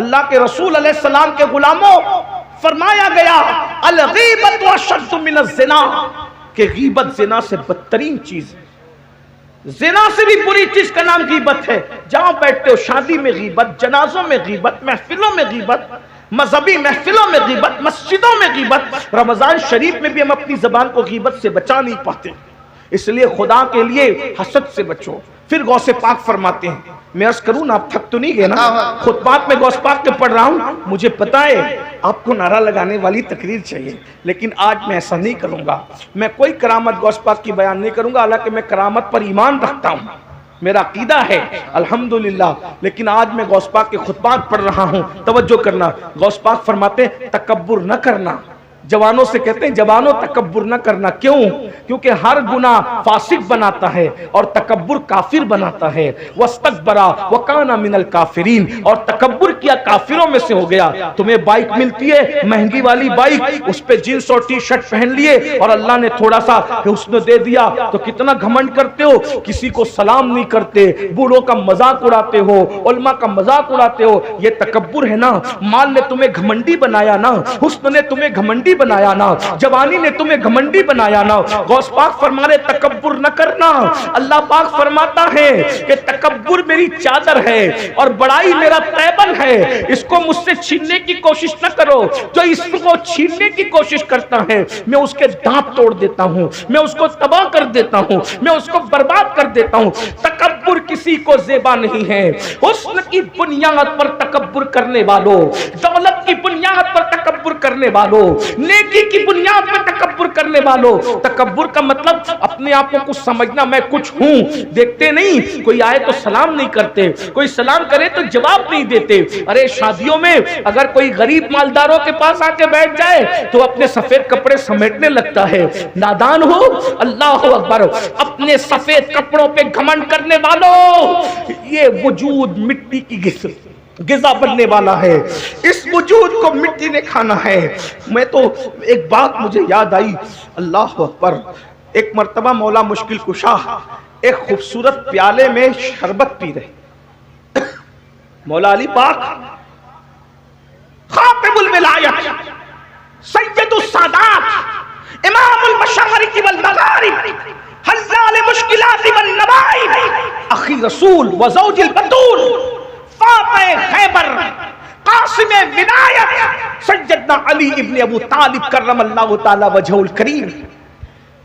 اللہ کے رسول علیہ السلام کے غلاموں، فرمایا گیا الغیبت اشد من الزنا، کہ غیبت زنا سے بدترین چیز ہے۔ زنا سے بھی بری چیز کا نام غیبت ہے۔ جہاں بیٹھتے ہو، شادی میں غیبت، جنازوں میں غیبت، محفلوں میں غیبت، مذہبی محفلوں میں غیبت، مسجدوں میں غیبت۔ رمضان شریف میں بھی ہم اپنی زبان کو غیبت سے بچا نہیں پاتے، اس لیے خدا کے لیے حسد سے بچو۔ پھر غوث پاک فرماتے ہیں، میں عرض کروں نا، آپ تھک تو نہیں گئے نا؟ خطبات میں غوث پاک کے پڑھ رہا ہوں، مجھے پتا ہے آپ کو نعرہ لگانے والی تقریر چاہیے، لیکن آج میں ایسا نہیں کروں گا۔ میں کوئی کرامت غوث پاک کی بیان نہیں کروں گا، حالانکہ میں کرامت پر ایمان رکھتا ہوں، میرا عقیدہ ہے الحمدللہ، لیکن آج میں غوث پاک کے خطبات پڑھ رہا ہوں۔ توجہ کرنا، غوث پاک فرماتے ہیں تکبر نہ کرنا۔ جوانوں سے کہتے ہیں جوانوں تکبر نہ کرنا، کیوں؟ کیونکہ ہر گناہ فاسق بناتا ہے اور تکبر کافر بناتا ہے۔ وَاسْتَكْبَرَ وَكَانَ مِنَ الْكَافِرِينَ، اور تکبر کیا کافروں میں سے ہو گیا۔ تمہیں بائک ملتی ہے، مہنگی والی بائک، اس پہ جینس اور ٹی شرٹ پہن لیے اور اللہ نے تھوڑا سا حسن دے دیا تو کتنا گھمنڈ کرتے ہو، کسی کو سلام نہیں کرتے، بوڑھوں کا مذاق اڑاتے ہو، علماء کا مذاق اڑاتے ہو، یہ تکبر ہے نا۔ مال نے تمہیں گھمنڈی بنایا نا، حسن نے تمہیں گھمنڈی بنایا نا، جوانی نے تمہیں گھمنڈی بنایا نا۔ غوث پاک فرما رہے تکبر نہ کرنا۔ اللہ پاک فرماتا ہے کہ تکبر میری چادر ہے اور بڑائی میرا تیبن ہے، اس کو مجھ سے چھیننے کی کوشش نہ کرو۔ جو اس کو چھیننے کی کوشش کرتا ہے، میں اس کے دانت توڑ دیتا ہوں، میں اس کو تباہ کر دیتا ہوں، میں اس کو برباد کر دیتا ہوں۔ تکبر کسی کو زیبا نہیں ہے۔ حسن کی بنیاد پر تکبر کرنے والوں، دولت کی بنیاد پر تکبر کرنے والوں، نیکی کی بنیاد پر تکبر کرنے والوں، تکبر کا مطلب اپنے آپ کو کچھ سمجھنا، میں کچھ ہوں۔ دیکھتے نہیں، کوئی آئے تو سلام نہیں کرتے، کوئی سلام کرے تو جواب نہیں دیتے۔ ارے شادیوں میں اگر کوئی غریب مالداروں کے پاس آ کے بیٹھ جائے تو اپنے سفید کپڑے سمیٹنے لگتا ہے۔ نادان ہو، اللہ اکبر، اپنے سفید کپڑوں پہ گھمنڈ کرنے والوں، یہ وجود مٹی کی غذا بننے والا ہے، اس وجود کو مٹی نے کھانا ہے۔ میں تو ایک بات مجھے یاد آئی، اللہ اکبر، ایک مرتبہ مولا مشکل کشا ایک خوبصورت پیالے میں شربت پی رہے، مولا علی پاک خاتم الولایت، سید السادات، امام المشارق والمغارب، حلال مشکلات والنوائب، اخی رسول و زوج البتول، فاتح خیبر، قاسم ولایت، سیدنا علی ابن ابو طالب کرم اللہ تعالی وجہہ الکریم،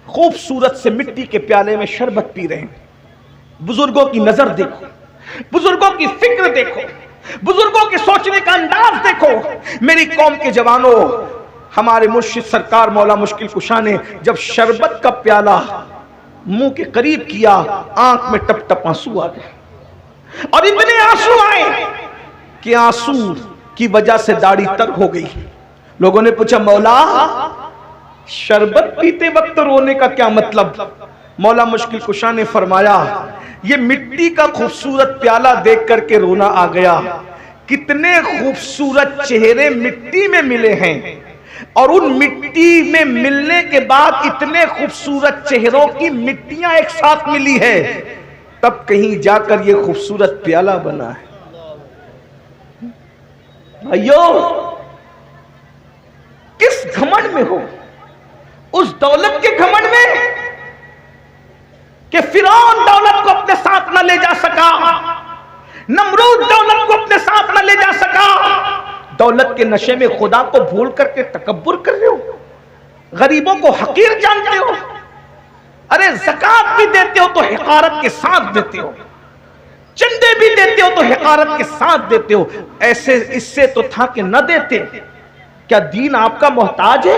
خوبصورت سے مٹی کے پیالے میں شربت پی رہے ہیں۔ بزرگوں کی نظر دیکھو، بزرگوں کی فکر دیکھو، بزرگوں کے سوچنے کا انداز دیکھو۔ میری قوم کے جوانوں، ہمارے مرشد سرکار مولا مشکل کشا نے جب شربت کا پیالہ منہ کے قریب کیا، آنکھ میں ٹپ ٹپ آنسو آ گئے، اور اتنے آنسو آئے کہ آنسو کی وجہ سے داڑھی تر ہو گئی۔ لوگوں نے پوچھا مولا شربت پیتے وقت رونے کا کیا مطلب؟ مولا مشکل کشا نے فرمایا یہ مٹی کا خوبصورت پیالہ دیکھ کر کے رونا آ گیا، کتنے خوبصورت چہرے مٹی میں ملے ہیں، اور ان مٹی میں ملنے کے بعد اتنے خوبصورت چہروں کی مٹیاں ایک ساتھ ملی ہے، تب کہیں جا کر یہ خوبصورت پیالہ بنا ہے۔ بھائیو، کس گھمنڈ میں ہو؟ اس دولت کے گھمنڈ میں کہ فرعون دولت کو اپنے ساتھ نہ لے جا سکا، نمرود دولت کو اپنے ساتھ نہ لے جا سکا، دولت کے نشے میں خدا کو بھول کر کے تکبر کر رہے ہو، غریبوں کو حقیر جانتے ہو، ارے زکات بھی دیتے ہو تو حقارت کے ساتھ دیتے ہو، چندے بھی دیتے ہو تو حقارت کے ساتھ دیتے ہو، ایسے اس سے تو تھا کہ نہ دیتے۔ کیا دین آپ کا محتاج ہے؟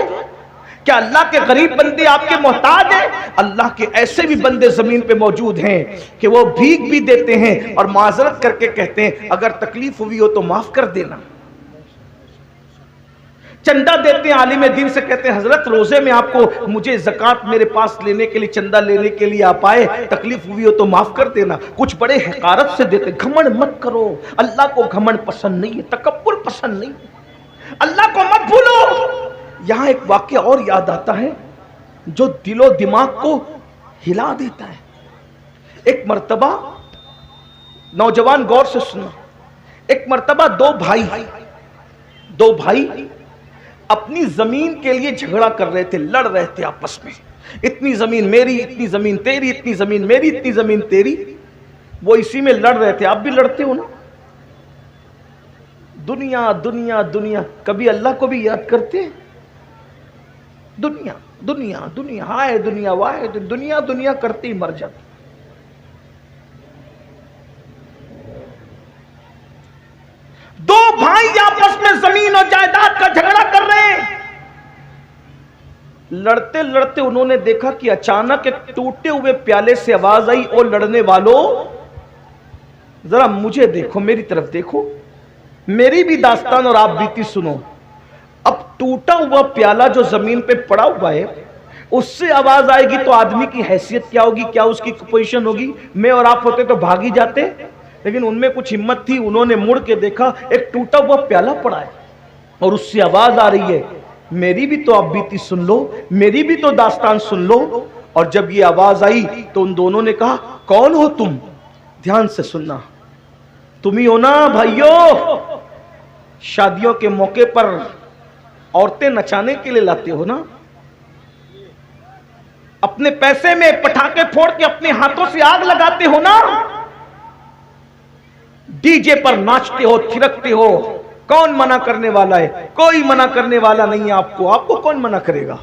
کیا اللہ کے غریب بندے آپ کے محتاج ہیں؟ اللہ کے ایسے بھی بندے زمین پہ موجود ہیں کہ وہ بھیک بھی دیتے ہیں اور معذرت کر کے کہتے ہیں اگر تکلیف ہوئی ہو تو معاف کر دینا۔ چندہ دیتے ہیں، عالم دین سے کہتے ہیں حضرت روزے میں آپ کو مجھے زکوٰۃ میرے پاس لینے کے لیے، چندہ لینے کے لیے آپ آئے، تکلیف ہوئی ہو تو معاف کر دینا۔ کچھ بڑے حقارت سے دیتے۔ گھمنڈ مت کرو، اللہ کو گھمنڈ پسند نہیں ہے، تکبر پسند نہیں ہے، اللہ کو مت بھولو۔ یہاں ایک واقعہ اور یاد آتا ہے جو دل و دماغ کو ہلا دیتا ہے۔ ایک مرتبہ، نوجوان غور سے سننا، ایک مرتبہ دو بھائی اپنی زمین کے لیے جھگڑا کر رہے تھے، لڑ رہے تھے آپس میں، اتنی زمین میری، اتنی زمین تیری، اتنی زمین میری، اتنی زمین تیری، وہ اسی میں لڑ رہے تھے۔ آپ بھی لڑتے ہو نا؟ دنیا دنیا دنیا، کبھی اللہ کو بھی یاد کرتے ہیں؟ دنیا دنیا دنیا، ہائے دنیا واہ دنیا، دنیا کرتے ہی مر جاتے۔ دو بھائی آپس میں زمین اور جائیداد کا جھگڑا کر رہے ہیں، لڑتے لڑتے انہوں نے دیکھا کہ اچانک ایک ٹوٹے ہوئے پیالے سے آواز آئی، او لڑنے والوں ذرا مجھے دیکھو، میری طرف دیکھو، میری بھی داستان اور آپ بیتی سنو۔ اب ٹوٹا ہوا پیالہ جو زمین پہ پڑا ہوا ہے، اس سے آواز آئے گی تو آدمی کی حیثیت کیا ہوگی، کیا اس کی پوزیشن ہوگی؟ میں اور آپ ہوتے تو بھاگ ہی جاتے، لیکن ان میں کچھ ہمت تھی، انہوں نے مڑ کے دیکھا ایک ٹوٹا ہوا پیالہ پڑا ہے اور اس سے آواز آ رہی ہے، میری بھی تو آپ بیتی سن لو، میری بھی تو داستان سن لو۔ اور جب یہ آواز آئی تو ان دونوں نے کہا کون ہو تم؟ دھیان سے سننا، تم ہی ہو نا بھائیو شادیوں کے موقع پر عورتیں نچانے کے لیے لاتے ہو نا، اپنے پیسے میں پٹاخے پھوڑ کے اپنے ہاتھوں سے آگ لگاتے ہو نا، ڈی جے پر ناچتے ہو، تھرکتے ہو، کون منع کرنے والا ہے؟ کوئی منع کرنے والا نہیں ہے آپ کو کون منع کرے گا؟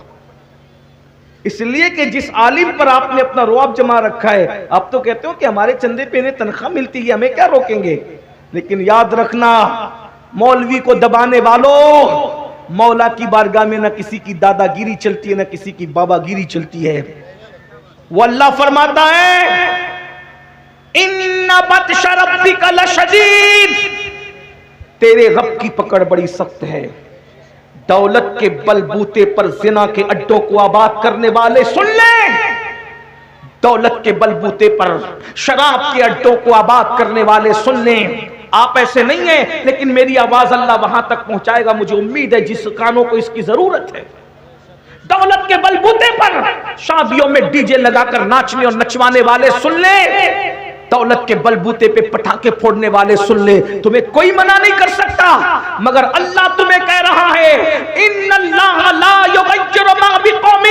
اس لیے کہ جس عالم پر آپ نے اپنا رعب جما رکھا ہے، آپ تو کہتے ہو کہ ہمارے چندے پہ انہیں تنخواہ ملتی ہے، ہمیں کیا روکیں گے؟ لیکن یاد رکھنا، مولوی کو دبانے والوں، مولا کی بارگاہ میں نہ کسی کی دادا گیری چلتی ہے، نہ کسی کی بابا گیری چلتی ہے۔ وہ اللہ فرماتا ہے ان بطش ربک لشدید، تیرے رب کی پکڑ بڑی سخت ہے۔ دولت کے بل بوتے پر زنا کے اڈوں کو آباد کرنے والے سن لیں، دولت کے بل بوتے پر شراب کے اڈوں کو آباد کرنے والے سن لیں۔ آپ ایسے نہیں ہیں، لیکن میری آواز اللہ وہاں تک پہنچائے گا، مجھے امید ہے جس کانوں کو اس کی ضرورت ہے۔ دولت کے بل بوتے پر شادیوں میں ڈی جے لگا کر ناچنے اور نچوانے والے سن لیں، دولت کے بل بوتے پہ پٹاخے پھوڑنے والے سن لیں، تمہیں کوئی منع نہیں کر سکتا، مگر اللہ تمہیں کہہ رہا ہے ان اللہ لا یغیر ما بقوم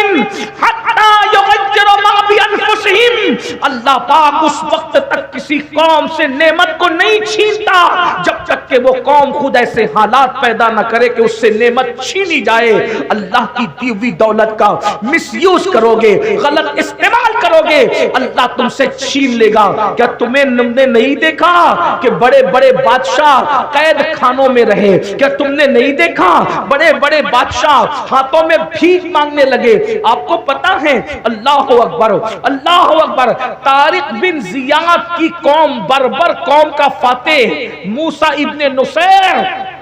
حتی یغیر ما بانفسہم، اللہ پاک اس وقت تک کسی قوم سے نعمت کو نہیں چھینتا جب تک کہ وہ قوم خود ایسے حالات پیدا نہ کرے کہ اس سے نعمت چھینی جائے۔ اللہ کی دی ہوئی دولت کا مس یوز کرو گے، غلط استعمال کرو گے، اللہ تم سے چھین لے گا۔ کیا تمہیں نے نہیں دیکھا کہ بڑے بڑے بادشاہ قید خانوں میں رہے؟ کیا تم نے نہیں دیکھا بڑے بڑے بادشاہ ہاتھوں میں بھیک مانگنے لگے؟ آپ کو پتا ہے، اللہ اکبر اللہ اکبر، طارق بن زیاد کی قوم، بربر قوم کا فاتح موسیٰ ابن نصیر،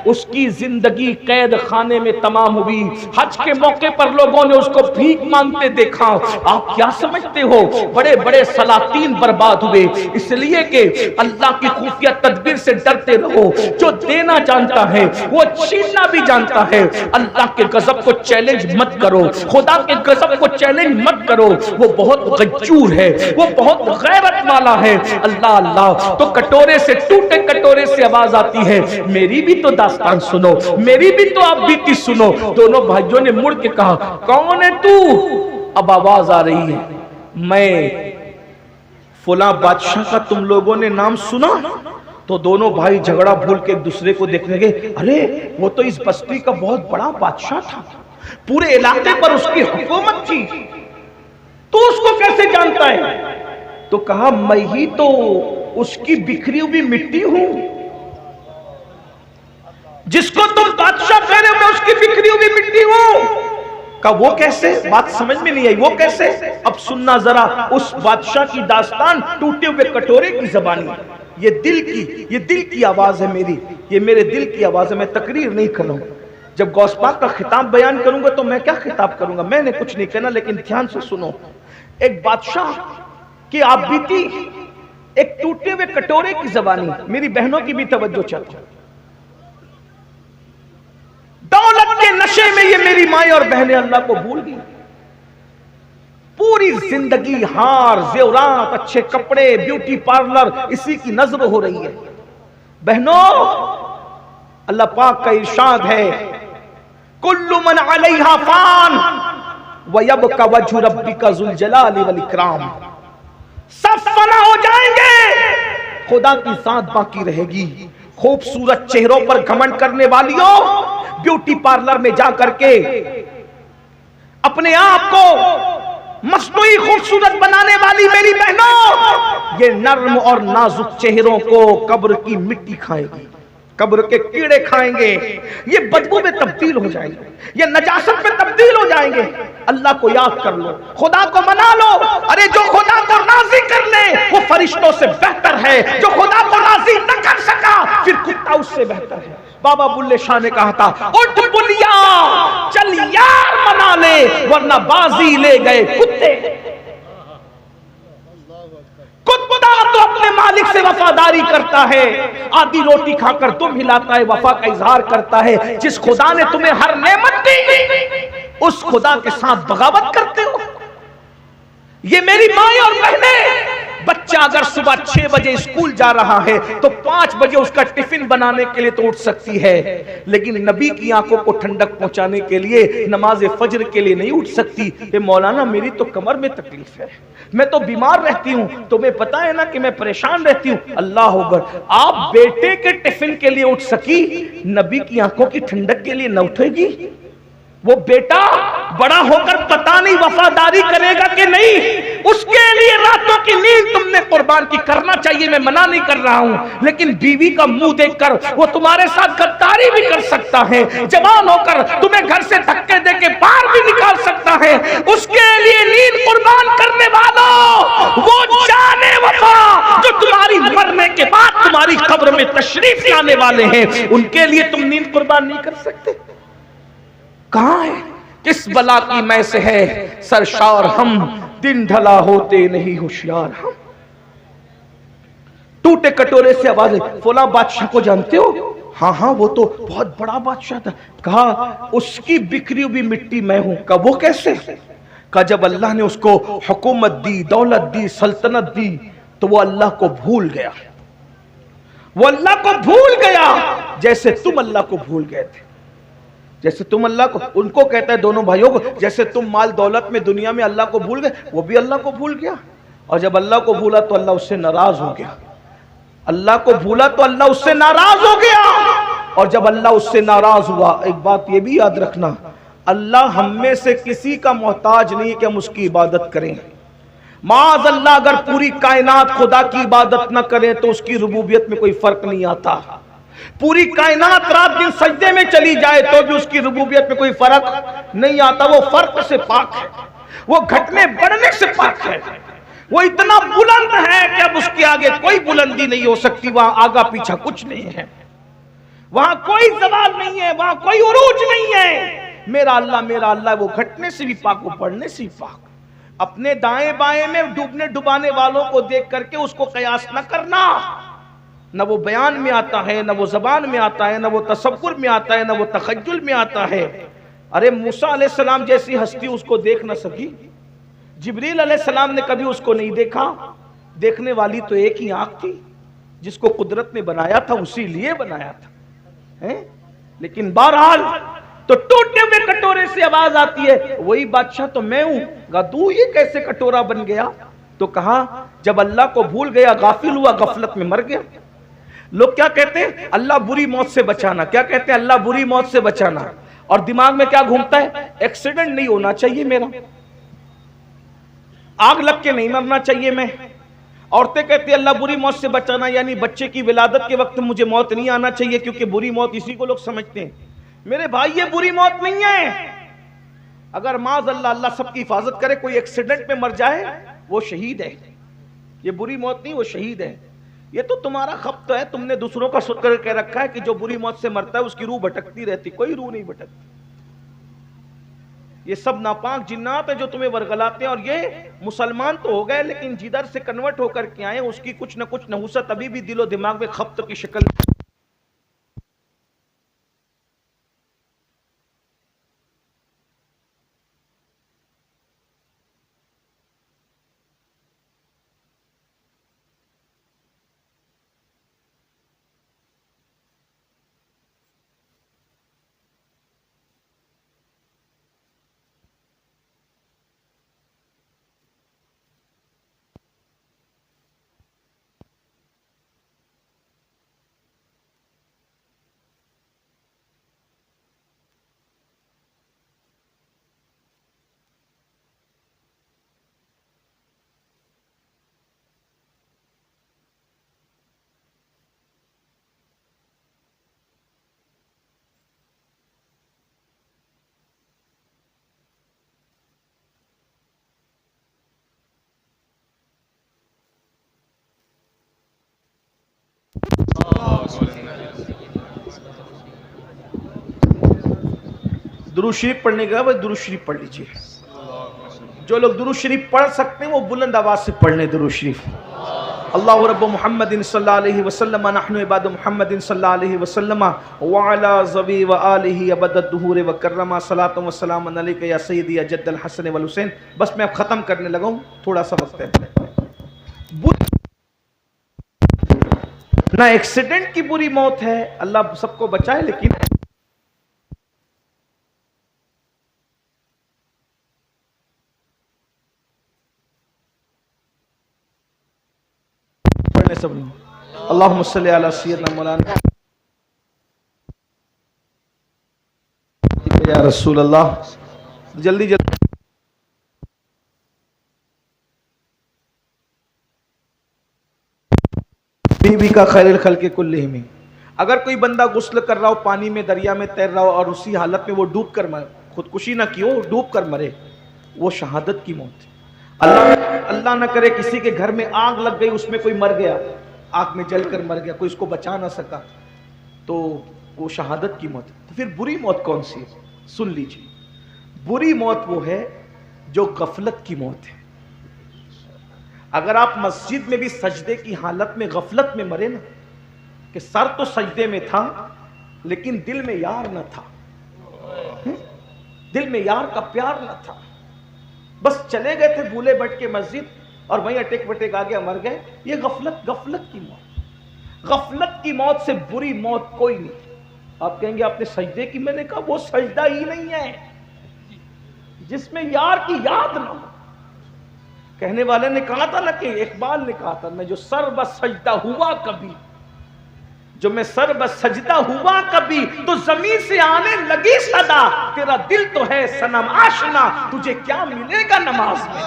اس کی زندگی قید خانے میں تمام ہوئی. حج کے موقع پر لوگوں نے اس کو بھیک مانگتے دیکھا. آپ کیا سمجھتے ہو بڑے بڑے سلاطین برباد ہوئے اس لیے کہ اللہ کی خفیہ تدبیر سے ڈرتے رہو. جو دینا جانتا ہے وہ چھیننا بھی جانتا ہے. اللہ کے غضب کو چیلنج مت کرو, خدا کے غضب کو چیلنج مت کرو. وہ بہت غجور ہے, وہ بہت غیرت والا ہے. اللہ اللہ تو کٹورے سے, ٹوٹے کٹورے سے آواز آتی ہے, میری بھی تو داستان سنو, میری بھی تو آپ بیتی سنو. دونوں بھائیوں نے مڑ کے کہا کون ہے تو؟ اب آواز آ رہی ہے, میں فلاں بادشاہ کا تم لوگوں نے نام سنا؟ تو دونوں بھائی جھگڑا بھول کے ایک دوسرے کو دیکھنے گئے, ارے وہ تو اس بستی کا بہت بڑا بادشاہ تھا, پورے علاقے پر اس کی حکومت تھی, تو اس کو کیسے جانتا ہے؟ تو کہا میں ہی تو اس کی بکھری ہوئی مٹی ہوں, جس کو تم بادشاہ کہہ رہے ہو میں اس کی بکھری ہوئی مٹی ہوں. کہا وہ کیسے؟ بات سمجھ میں نہیں آئی, وہ کیسے؟ اب سننا ذرا اس بادشاہ کی داستان ٹوٹے ہوئے کٹورے کی زبانی. یہ دل کی آواز ہے میری, یہ میرے دل کی آواز ہے. میں تقریر نہیں کر رہا ہوں. جب غوث پاک کا خطاب بیان کروں گا تو میں کیا خطاب کروں گا؟ میں نے کچھ نہیں کہنا, لیکن دھیان سے سنو. ایک بادشاہ کی آپ بیتی, ایک ٹوٹے ہوئے کٹورے کی زبانی. میری بہنوں کی بھی توجہ چاہتا ہوں. دولت کے نشے میں یہ میری مائیں اور بہنیں اللہ کو بھول گئی. پوری زندگی ہار, زیورات, اچھے کپڑے, بیوٹی پارلر, اسی کی نظر ہو رہی ہے. بہنوں, اللہ پاک کا ارشاد ہے کل من علیہا فان ویبقى وجہ ربک ذو الجلال والاکرام. سب فنا ہو جائیں گے, خدا کی ذات باقی رہے گی. خوبصورت چہروں پر گھمنڈ کرنے والیوں, بیوٹی پارلر میں جا کر کے اپنے آپ کو مصنوعی خوبصورت بنانے والی میری بہنوں, یہ نرم اور نازک چہروں کو قبر کی مٹی کھائے گی, قبر کے کیڑے کھائیں گے. یہ بدبو میں تبدیل ہو جائیں گے, یہ نجاست میں تبدیل ہو جائیں گے. اللہ کو یاد کر لو, خدا کو منا لو. ارے جو خدا کو راضی کر لے وہ فرشتوں سے بہتر ہے, جو خدا کو راضی نہ کر سکا پھر کتا اس سے بہتر ہے. بابا بلے شاہ نے کہا تھا اٹھ بلیا چل یار منا لے ورنہ بازی لے گئے کتے. کتا تو اپنے مالک سے وفاداری کرتا ہے, آدھی روٹی کھا کر تم ہلاتا ہے, وفا کا اظہار کرتا ہے. جس خدا نے تمہیں ہر نعمت دی اس خدا کے ساتھ بغاوت کرتے ہو. یہ میری مائیں اور بہنیں, بچہ اگر صبح 6 بجے اسکول جا رہا ہے تو 5 بجے اس کا ٹفن بنانے کے لیے تو اٹھ سکتی ہے, لیکن نبی کی آنکھوں کو ٹھنڈک پہنچانے کے لیے نماز فجر کے لیے نہیں اٹھ سکتی. کہ مولانا میری تو کمر میں تکلیف ہے, میں تو بیمار رہتی ہوں, تمہیں پتا ہے نا کہ میں پریشان رہتی ہوں. اللہ اکبر, آپ بیٹے کے ٹفن کے لیے اٹھ سکی, نبی کی آنکھوں کی ٹھنڈک کے لیے نہ اٹھے گی؟ وہ بیٹا بڑا ہو کر پتہ نہیں وفاداری کرے گا کہ نہیں, اس کے لیے راتوں کی نیند تم نے قربان کی کرنا چاہیے. میں منع نہیں کر رہا ہوں, لیکن بیوی کا منہ دیکھ کر وہ تمہارے ساتھ غداری بھی کر سکتا ہے, جوان ہو کر تمہیں گھر سے دھکے دے کے باہر بھی نکال سکتا ہے. اس کے لیے نیند قربان کرنے والوں, وہ جانے وفا جو تمہاری مرنے کے بعد تمہاری قبر میں تشریف لانے والے ہیں, ان کے لیے تم نیند قربان نہیں کر سکتے. کہاں ہے, کس بلا کی میں سے ہے سرشار ہم, دن ڈھلا ہوتے نہیں ہوشیار ہم. ٹوٹے کٹورے سے آواز, فلاں بادشاہ کو جانتے ہو؟ ہاں ہاں وہ تو بہت بڑا بادشاہ تھا. کہا اس کی بکھری ہوئی مٹی میں ہوں. کہا وہ کیسے؟ کہا جب اللہ نے اس کو حکومت دی, دولت دی, سلطنت دی تو وہ اللہ کو بھول گیا. وہ اللہ کو بھول گیا جیسے تم اللہ کو بھول گئے تھے. جیسے تم اللہ کو, ان کو کہتا ہے دونوں بھائیوں کو, جیسے تم مال دولت میں دنیا میں اللہ کو بھول گئے, وہ بھی اللہ کو بھول گیا. اور جب اللہ کو بھولا تو اللہ اس سے ناراض ہو گیا. اللہ کو بھولا تو اللہ اس سے ناراض ہو گیا. اور جب اللہ اس سے ناراض ہوا, ایک بات یہ بھی یاد رکھنا, اللہ ہم میں سے کسی کا محتاج نہیں کہ ہم اس کی عبادت کریں. معاذ اللہ اگر پوری کائنات خدا کی عبادت نہ کرے تو اس کی ربوبیت میں کوئی فرق نہیں آتا. پوری کائنات رات دن سجدے میں چلی جائے تو بھی اس کی ربوبیت میں کوئی فرق نہیں آتا. وہ فرق سے پاک ہے, وہ گھٹنے بڑھنے سے پاک ہے, وہ اتنا بلند ہے کہ اب اس کے آگے کوئی بلندی نہیں ہو سکتی, وہاں آگا پیچھا کچھ نہیں ہے. وہاں کوئی زوال نہیں ہے، وہاں کوئی عروج نہیں ہے۔ میرا اللہ وہ گھٹنے سے بھی پاک، وہ پڑھنے سے بھی پاک۔ اپنے دائیں بائیں میں ڈوبنے ڈبانے والوں کو دیکھ کر کے اس کو قیاس نہ کرنا، نہ وہ بیان میں آتا ہے، نہ وہ زبان میں آتا ہے، نہ وہ تصور میں آتا ہے، نہ وہ تخیل میں آتا ہے۔ ارے موسیٰ علیہ السلام جیسی ہستی اس کو دیکھ نہ سکی، جبریل علیہ السلام نے کبھی اس کو نہیں دیکھا، دیکھنے والی تو ایک ہی آنکھ تھی، جس کو قدرت نے بنایا تھا اسی لیے بنایا تھا۔ لیکن بہرحال تو ٹوٹے ہوئے کٹورے سے آواز آتی ہے، وہی بادشاہ تو میں ہوں۔ تو یہ کیسے کٹورا بن گیا؟ تو کہا جب اللہ کو بھول گیا، غافل ہوا، غفلت میں مر گیا۔ لوگ کیا کہتے ہیں؟ اللہ بری موت سے بچانا۔ کیا کہتے ہیں؟ اللہ بری موت سے بچانا۔ اور دماغ میں کیا گھومتا ہے؟ ایکسیڈنٹ نہیں ہونا چاہیے میرا، آگ لگ کے نہیں مرنا چاہیے میں۔ عورتیں کہتی ہیں اللہ بری موت سے بچانا، یعنی بچے کی ولادت کے وقت مجھے موت نہیں آنا چاہیے، کیونکہ بری موت اسی کو لوگ سمجھتے ہیں۔ میرے بھائی یہ بری موت نہیں ہے۔ اگر معاذ اللہ سب کی حفاظت کرے کوئی ایکسیڈنٹ میں مر جائے، وہ شہید ہے۔ یہ بری موت نہیں، وہ شہید ہے۔ یہ تو تمہارا خبط ہے، تم نے دوسروں کا سن کر کے رکھا ہے کہ جو بری موت سے مرتا ہے اس کی روح بھٹکتی رہتی، کوئی روح نہیں بھٹکتی۔ یہ سب ناپاک جنات ہیں جو تمہیں ورگلاتے ہیں، اور یہ مسلمان تو ہو گئے لیکن جدھر سے کنورٹ ہو کر کے آئے اس کی کچھ نہ کچھ نحوست ابھی بھی دل و دماغ میں خبط کی شکل۔ درود شریف پڑھنے کا بس درود شریف پڑھ لیجئے۔ جو لوگ درود شریف پڑھ سکتے ہیں وہ بلند آواز سے پڑھ لیں درود شریف۔ اللہ رب محمد صلی اللہ علیہ وسلم نحن عباد محمد صلی اللہ علیہ وسلم وعلا ذوی وآلہ ابد الدہور وکرما صلاۃ و سلام علیک یا سیدی یا جد الحسن والحسین۔ بس میں اب ختم کرنے لگا ہوں، تھوڑا سا وقت ہے۔ نہ ایکسیڈنٹ کی بری موت ہے، اللہ سب کو بچائے، لیکن سب اللہم صلی علی سیدنا مولانا یا رسول اللہ۔ جلدی بی کا خیر الخلق کلہم۔ اگر کوئی بندہ غسل کر رہا ہو، پانی میں دریا میں تیر رہا ہو، اور اسی حالت میں وہ ڈوب کر مرے، خودکشی نہ کی ہو، ڈوب کر مرے، وہ شہادت کی موت ہے۔ اللہ نہ کرے کسی کے گھر میں آگ لگ گئی، اس میں کوئی مر گیا، آگ میں جل کر مر گیا، کوئی اس کو بچا نہ سکا، تو وہ شہادت کی موت ہے۔ تو پھر بری موت کون سی ہے؟ سن لیجیے، بری موت وہ ہے جو غفلت کی موت ہے۔ اگر آپ مسجد میں بھی سجدے کی حالت میں غفلت میں مرے نا، کہ سر تو سجدے میں تھا لیکن دل میں یار نہ تھا، دل میں یار کا پیار نہ تھا، بس چلے گئے تھے بھولے بٹ کے مسجد اور وہیں اٹیک بٹیک آ گیا، مر گئے، یہ غفلت کی موت۔ غفلت کی موت سے بری موت کوئی نہیں۔ آپ کہیں گے آپ نے سجدے کی، میں نے کہا وہ سجدہ ہی نہیں ہے جس میں یار کی یاد نہ ہو۔ کہنے والے نے کہا تھا نا، کہ اقبال نے کہا تھا، میں جو سر بس سجدہ ہوا کبھی، جو میں سر بس سجدہ ہوا کبھی، تو زمین سے آنے لگی صدا، تیرا دل تو ہے صنم آشنا، تجھے کیا ملے گا نماز میں۔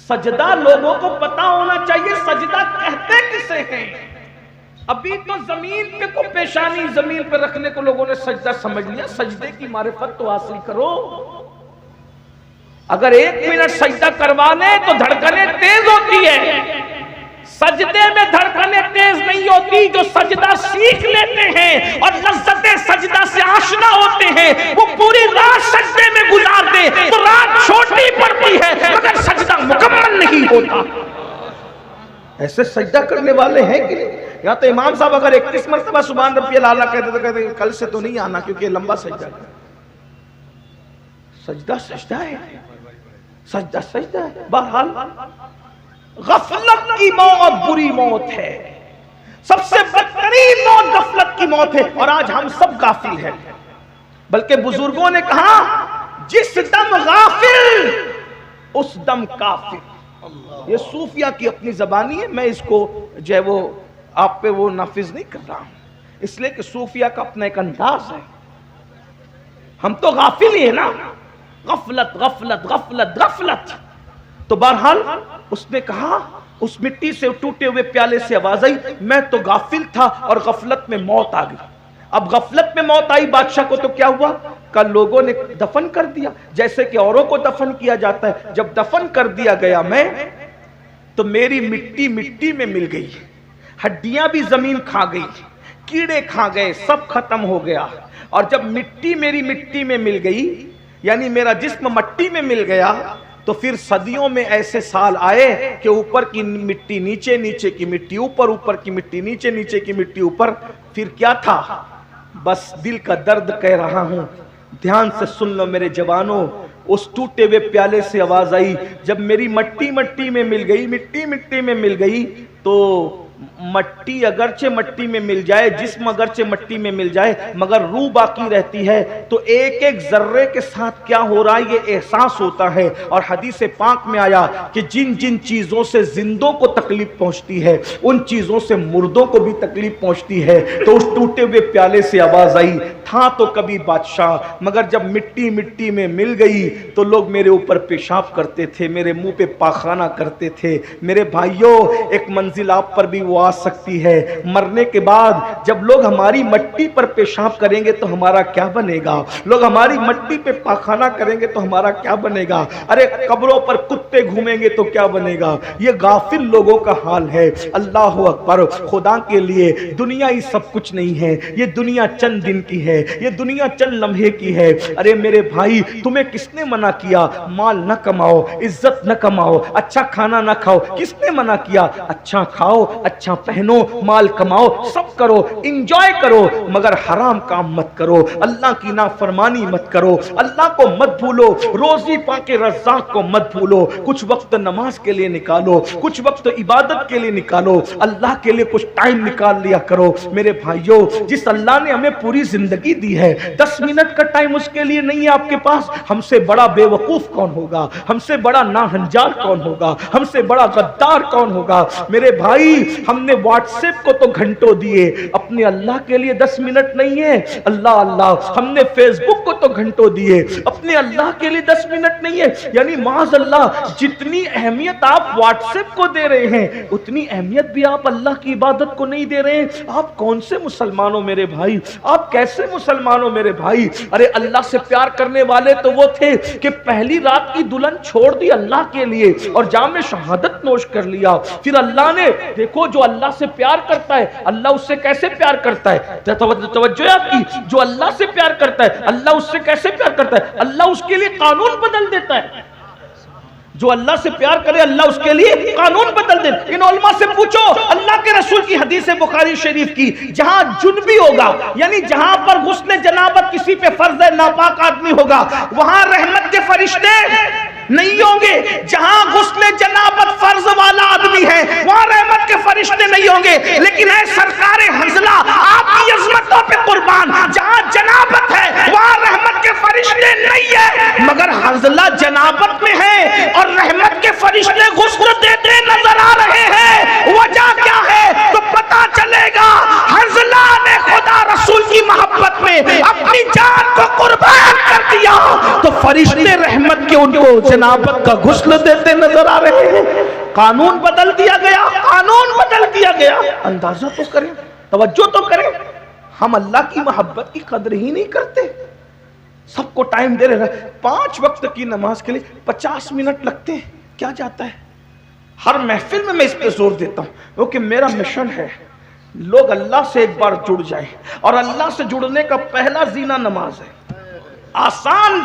سجدہ لوگوں کو پتا ہونا چاہیے سجدہ کہتے کسے ہیں۔ ابھی تو زمین پہ کو پیشانی زمین پہ رکھنے کو لوگوں نے سجدہ سمجھ لیا، سجدے کی معرفت تو حاصل کرو۔ اگر 1 منٹ سجدہ کروانے تو دھڑکنیں تیز ہوتی ہے، سجدے میں دھڑکنیں تیز نہیں ہوتی، جو سجدہ سیکھ لیتے ہیں اور لذت سجدہ سے آشنا ہوتے ہیں وہ پوری رات سجدے میں گزار دے تو رات چھوٹی پڑتی ہے مگر سجدہ مکمل نہیں ہوتا۔ ایسے سجدہ کرنے والے ہیں کہ یا تو امام صاحب اگر 31 مرتبہ سبحان ربی الاعلیٰ کہتے تو کہتے کل سے تو نہیں آنا کیونکہ لمبا سجدہ ہے۔ سجدہ سجدہ ہے، سجدہ سجدہ ہے۔ بہرحال غفلت کی موت بری موت ہے، سب سے بدترین موت غفلت کی موت ہے، اور آج ہم سب غافل ہیں۔ بلکہ بزرگوں نے کہا جس دم غافل اس دم کافر۔ یہ صوفیہ کی اپنی زبانی ہے، میں اس کو جو ہے وہ آپ پہ وہ نافذ نہیں کر رہا ہوں، اس لیے کہ صوفیہ کا اپنا ایک انداز ہے۔ ہم تو غافل ہی ہیں نا، غفلت غفلت غفلت غفلت۔ تو بہرحال اس نے کہا، اس مٹی سے ٹوٹے ہوئے پیالے سے آواز آئی، میں تو غافل تھا اور غفلت میں موت آ گئی۔ اب غفلت میں موت آئی بادشاہ کو تو کیا ہوا؟ کل لوگوں نے دفن کر دیا جیسے کہ اوروں کو دفن کیا جاتا ہے۔ جب دفن کر دیا گیا میں تو میری مٹی مٹی میں مل گئی، ہڈیاں بھی زمین کھا گئی، کیڑے کھا گئے، سب ختم ہو گیا۔ اور جب مٹی میری مٹی میں مل گئی، یعنی میرا جسم مٹی میں مل گیا، تو پھر صدیوں میں ایسے سال آئے کہ اوپر کی مٹی نیچے، نیچے کی مٹی اوپر، اوپر کی مٹی نیچے، نیچے کی مٹی اوپر۔ پھر کیا تھا؟ بس دل کا درد کہہ رہا ہوں، دھیان سے سن لو میرے جوانوں۔ اس ٹوٹے ہوئے پیالے سے آواز آئی، جب میری مٹی مٹی میں مل گئی، مٹی مٹی میں مل گئی، تو مٹی اگرچہ مٹی میں مل جائے، جسم اگرچہ مٹی میں مل جائے، مگر روح باقی رہتی ہے۔ تو ایک ایک ذرے کے ساتھ کیا ہو رہا ہے یہ احساس ہوتا ہے۔ اور حدیث پاک میں آیا کہ جن جن چیزوں سے زندوں کو تکلیف پہنچتی ہے ان چیزوں سے مردوں کو بھی تکلیف پہنچتی ہے۔ تو اس ٹوٹے ہوئے پیالے سے آواز آئی، تھا تو کبھی بادشاہ، مگر جب مٹی مٹی میں مل گئی تو لوگ میرے اوپر پیشاب کرتے تھے، میرے منہ پہ پاخانہ کرتے تھے۔ میرے بھائیوں، ایک منزل آپ پر بھی وہ آ سکتی ہے، مرنے کے بعد جب لوگ ہماری مٹی پر پیشاب کریں گے تو ہمارا کیا بنے گا؟ لوگ ہماری مٹی پہ پاخانہ کریں گے تو ہمارا کیا بنے گا؟ ارے قبروں پر کتے گھومیں گے تو کیا بنے گا؟ یہ غافل لوگوں کا حال ہے۔ اللہ اکبر! خدا کے لیے دنیا ہی سب کچھ نہیں ہے، یہ دنیا چند دن کی ہے، یہ دنیا چند لمحے کی ہے۔ ارے میرے بھائی، تمہیں کس نے منع کیا مال نہ کماؤ، عزت نہ کماؤ، اچھا کھانا نہ کھاؤ؟ کس نے منع کیا؟ اچھا کھاؤ، اچھا پہنو، مال کماؤ، سب کرو، انجوائے کرو، مگر حرام کام مت کرو، اللہ کی نافرمانی مت کرو، اللہ کو مت بھولو، روزی پاکے رزاق کو مت بھولو، کچھ وقت نماز کے لیے نکالو، کچھ وقت عبادت کے لیے نکالو، اللہ کے لیے کچھ ٹائم نکال لیا کرو۔ میرے بھائیوں، جس اللہ نے ہمیں پوری زندگی دی ہے، 10 منٹ کا ٹائم اس کے لیے نہیں ہے آپ کے پاس، ہم سے بڑا بے وقوف کون ہوگا؟ ہم سے بڑا ناہنجار کون ہوگا؟ ہم سے بڑا غدار کون ہوگا؟ میرے بھائی، ہم نے واٹس ایپ کو تو گھنٹوں دیے، اپنے اللہ کے لیے 10 منٹ نہیں ہے۔ اللہ اللہ، ہم نے فیس بک کو تو گھنٹوں دیے، اپنے اللہ کے لیے 10 منٹ نہیں ہے۔ یعنی معاذ اللہ، جتنی اہمیت آپ واٹس ایپ کو دے رہے ہیں اتنی اہمیت بھی آپ اللہ کی عبادت کو نہیں دے رہے ہیں۔ آپ کون سے مسلمان ہو میرے بھائی؟ آپ کیسے مسلمان ہو میرے بھائی؟ ارے اللہ سے پیار کرنے والے تو وہ تھے کہ پہلی رات کی دلہن چھوڑ دی اللہ کے لیے اور جام شہادت نوش کر لیا۔ پھر اللہ نے دیکھو، جو اللہ سے پیار کرتا ہے اللہ اس سے کیسے پیار کرتا ہے؟ توجہ آپ کی، جو اللہ سے پیار کرتا ہے اللہ اس سے کیسے پیار کرتا ہے؟ اللہ اس کے لیے قانون بدل دیتا ہے۔ جو اللہ سے پیار کرے اللہ اس کے لیے قانون بدل دے۔ ان علماء سے پوچھو، اللہ کے رسول کی حدیث بخاری شریف کی، جہاں جنبی ہوگا، یعنی جہاں پر غسل جنابت کسی پہ فرض ہے، ناپاک آدمی ہوگا، وہاں رحمت کے فرشتے نہیں ہوں گے۔ جہاں غسل جنابت فرض والا آدمی ہے وہاں رحمت کے فرشتے نہیں ہوں گے۔ لیکن اے سرکار حنظلہ، آپ کی عظمتوں پہ قربان، جہاں جنابت ہے وہاں رحمت کے فرشتے نہیں ہے، مگر حنظلہ جنابت میں ہے اور رحمت کے فرشتے غسل دیتے نظر آ رہے ہیں۔ وجہ کیا ہے تو پتا چلے گا، حنظلہ نے خدا رسول کی محبت میں اپنی جان کو قربان کر دیا تو فرشتے رحمت کے ان کو جنابت کا غسل دیتے نظر آ رہے ہیں۔ قانون بدل دیا گیا، قانون بدل دیا گیا۔ اندازہ تو کریں، توجہ تو کریں، ہم اللہ کی محبت کی قدر ہی نہیں کرتے۔ سب کو ٹائم دے رہے ہیں، 5 وقت کی نماز کے لیے 50 منٹ لگتے ہیں، کیا جاتا ہے؟ ہر محفل میں اس پہ زور دیتا ہوں، کیونکہ میرا مشن ہے لوگ اللہ سے ایک بار جڑ جائیں، اور اللہ سے جڑنے کا پہلا زینہ نماز ہے، آسان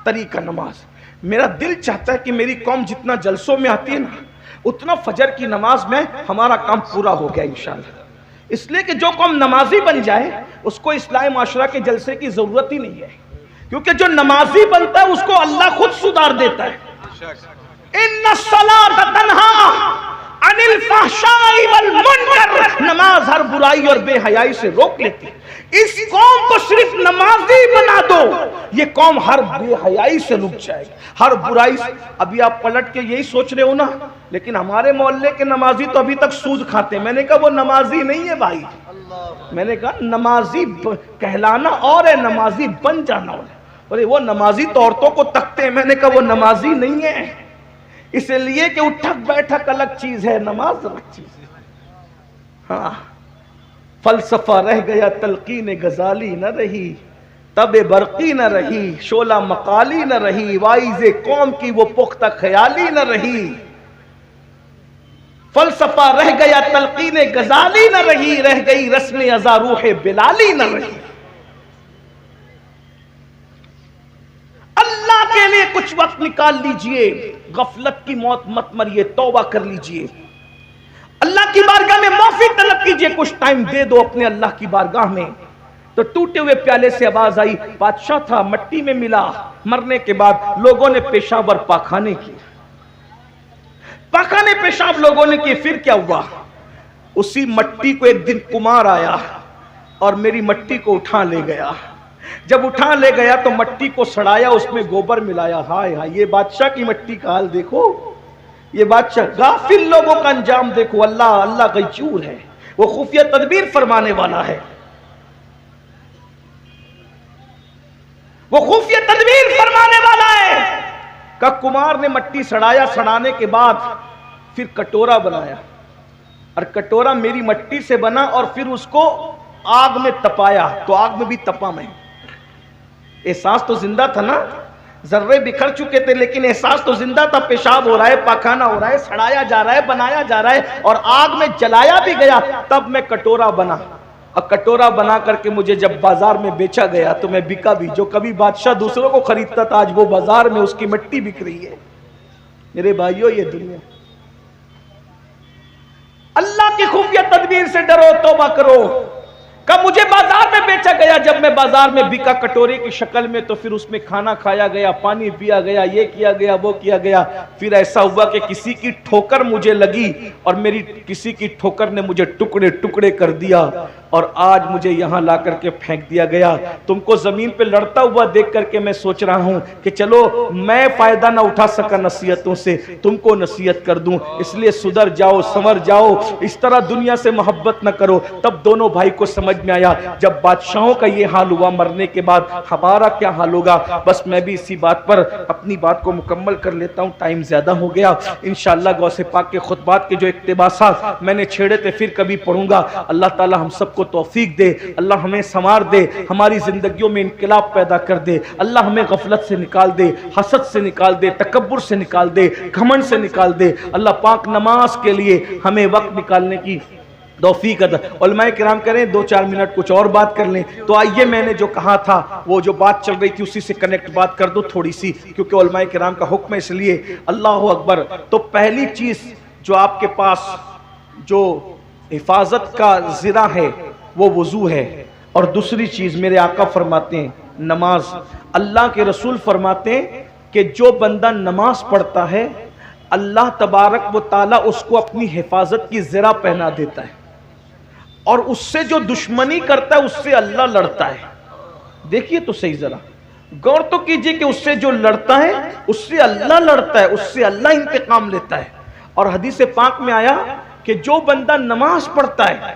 طریقہ نماز۔ میرا دل چاہتا ہے کہ میری قوم جتنا جلسوں میں آتی ہے نا، اتنا فجر کی نماز میں ہمارا کام پورا ہو گیا انشاءاللہ۔ اس لیے کہ جو قوم نمازی بن جائے اس کو اصلاح معاشرہ کے جلسے کی ضرورت ہی نہیں ہے، کیونکہ جو نمازی بنتا ہے اس کو اللہ خود سدھار دیتا ہے۔ ان الصلاۃ تنہا عن الفحشاء والمنکر، نماز ہر برائی اور بے حیائی سے روک لیتی ہے۔ اس قوم کو صرف نمازی بنا دو، یہ قوم ہر بے حیائی سے رک جائے گی، ہر برائی سے۔ ابھی آپ پلٹ کے یہی سوچ رہے ہو نا، لیکن ہمارے محلے کے نمازی تو ابھی تک سود کھاتے ہیں۔ میں نے کہا وہ نمازی نہیں ہے بھائی، میں نے کہا نمازی کہلانا اور ہے، نمازی بن جانا اور ہے۔ بولے وہ نمازی تو عورتوں کو تکتے ہیں، میں نے کہا وہ نمازی نہیں ہے، اس لیے کہ اٹھک بیٹھک الگ چیز ہے، نماز الگ چیز ہے۔ ہاں، فلسفہ رہ گیا تلقین غزالی نہ رہی، تب برقی نہ رہی، شعلہ مقالی نہ رہی، وائز قوم کی وہ پختہ خیالی نہ رہی۔ فلسفہ رہ گیا تلقین غزالی نہ رہی، رہ گئی رسم ازا روح بلالی نہ رہی۔ اللہ کے لیے کچھ وقت نکال لیجئے، غفلت کی موت مت مریے، توبہ کر لیجئے، اللہ کی بارگاہ میں معافی طلب کیجئے، کچھ ٹائم دے دو اپنے اللہ کی بارگاہ میں۔ تو ٹوٹے ہوئے پیالے سے آواز آئی، بادشاہ تھا مٹی میں ملا، مرنے کے بعد لوگوں نے پیشاب اور پاخانے کی، پاخانے پیشاب لوگوں نے کی، پھر کیا ہوا؟ اسی مٹی کو ایک دن کمار آیا اور میری مٹی کو اٹھا لے گیا۔ جب اٹھا لے گیا تو مٹی کو سڑایا، اس میں گوبر ملایا۔ ہائے ہائے، یہ بادشاہ کی مٹی کا حال دیکھو، یہ بادشاہ غافل لوگوں کا انجام دیکھو۔ اللہ غیور ہے، وہ خفیہ تدبیر فرمانے والا ہے، وہ خفیہ تدبیر فرمانے والا ہے۔ کہ کمار نے مٹی سڑایا، سڑانے کے بعد پھر کٹورا بنایا، اور کٹورا میری مٹی سے بنا، اور پھر اس کو آگ میں تپایا، تو آگ میں بھی تپا میں۔ احساس تو زندہ تھا نا، ذرے بکھر چکے تھے لیکن احساس تو زندہ تھا، پیشاب ہو رہا ہے، پاخانہ ہو رہا ہے، سڑایا جا رہا ہے، بنایا جا رہا ہے، اور آگ میں جلایا بھی گیا، تب میں کٹورا بنا۔ اور کٹورا بنا کر کے مجھے جب بازار میں بیچا گیا تو میں بکا بھی۔ جو کبھی بادشاہ دوسروں کو خریدتا تھا، آج وہ بازار میں اس کی مٹی بک رہی ہے۔ میرے بھائیو، یہ دنیا، اللہ کی خفیہ تدبیر سے ڈرو، توبہ کرو۔ کہ مجھے بازار میں بیچا گیا، جب میں بازار میں بکا کٹورے کی شکل میں، تو پھر اس میں کھانا کھایا گیا، پانی پیا گیا، یہ کیا گیا، وہ کیا گیا۔ پھر ایسا ہوا کہ کسی کی ٹھوکر مجھے لگی، اور میری کسی کی ٹھوکر نے مجھے ٹکڑے ٹکڑے کر دیا، اور آج مجھے یہاں لا کر کے پھینک دیا گیا۔ تم کو زمین پہ لڑتا ہوا دیکھ کر کے میں سوچ رہا ہوں کہ چلو میں فائدہ نہ اٹھا سکا نصیحتوں سے، تم کو نصیحت کر دوں، اس لیے سدھر جاؤ، سنور جاؤ، اس طرح دنیا سے محبت نہ کرو۔ تب دونوں بھائی کو سمجھ میں آیا، جب بادشاہوں کا یہ حال ہوا مرنے کے بعد، ہمارا کیا حال ہوگا۔ بس میں بھی اسی بات پر اپنی بات کو مکمل کر لیتا ہوں، ٹائم زیادہ ہو گیا۔ انشاءاللہ غوث پاک کے خطبات کے جو اقتباسات میں نے چھیڑے تھے پھر کبھی پڑھوں گا۔ اللہ تعالی ہم سب کو توفیق دے، اللہ ہمیں سنوار دے، ہماری زندگیوں میں انقلاب پیدا کر دے، اللہ ہمیں غفلت سے نکال دے، حسد سے نکال دے، تکبر سے نکال دے، گھمنڈ سے نکال دے۔ اللہ پاک نماز کے لیے ہمیں وقت نکالنے کی توفیق عطا۔ علماء کرام کریں 2-4 منٹ کچھ اور بات کر لیں۔ تو آئیے، میں نے جو کہا تھا وہ جو بات چل رہی تھی اسی سے کنیکٹ بات کر دو تھوڑی سی، کیونکہ علماء کرام کا حکم ہے، اس لیے اللہ اکبر۔ تو پہلی چیز جو آپ کے پاس جو حفاظت کا ذرا ہے وہ وضو ہے، اور دوسری چیز میرے آقا فرماتے ہیں نماز۔ اللہ کے رسول فرماتے ہیں کہ جو بندہ نماز پڑھتا ہے اللہ تبارک و تعالی اس کو اپنی حفاظت کی زرہ پہنا دیتا ہے، اور اس سے جو دشمنی کرتا ہے اس سے اللہ لڑتا ہے۔ دیکھیے تو صحیح ذرا غور تو کیجئے کہ اس سے جو لڑتا ہے اس سے اللہ لڑتا ہے، اس سے اللہ انتقام لیتا ہے۔ اور حدیث پاک میں آیا کہ جو بندہ نماز پڑھتا ہے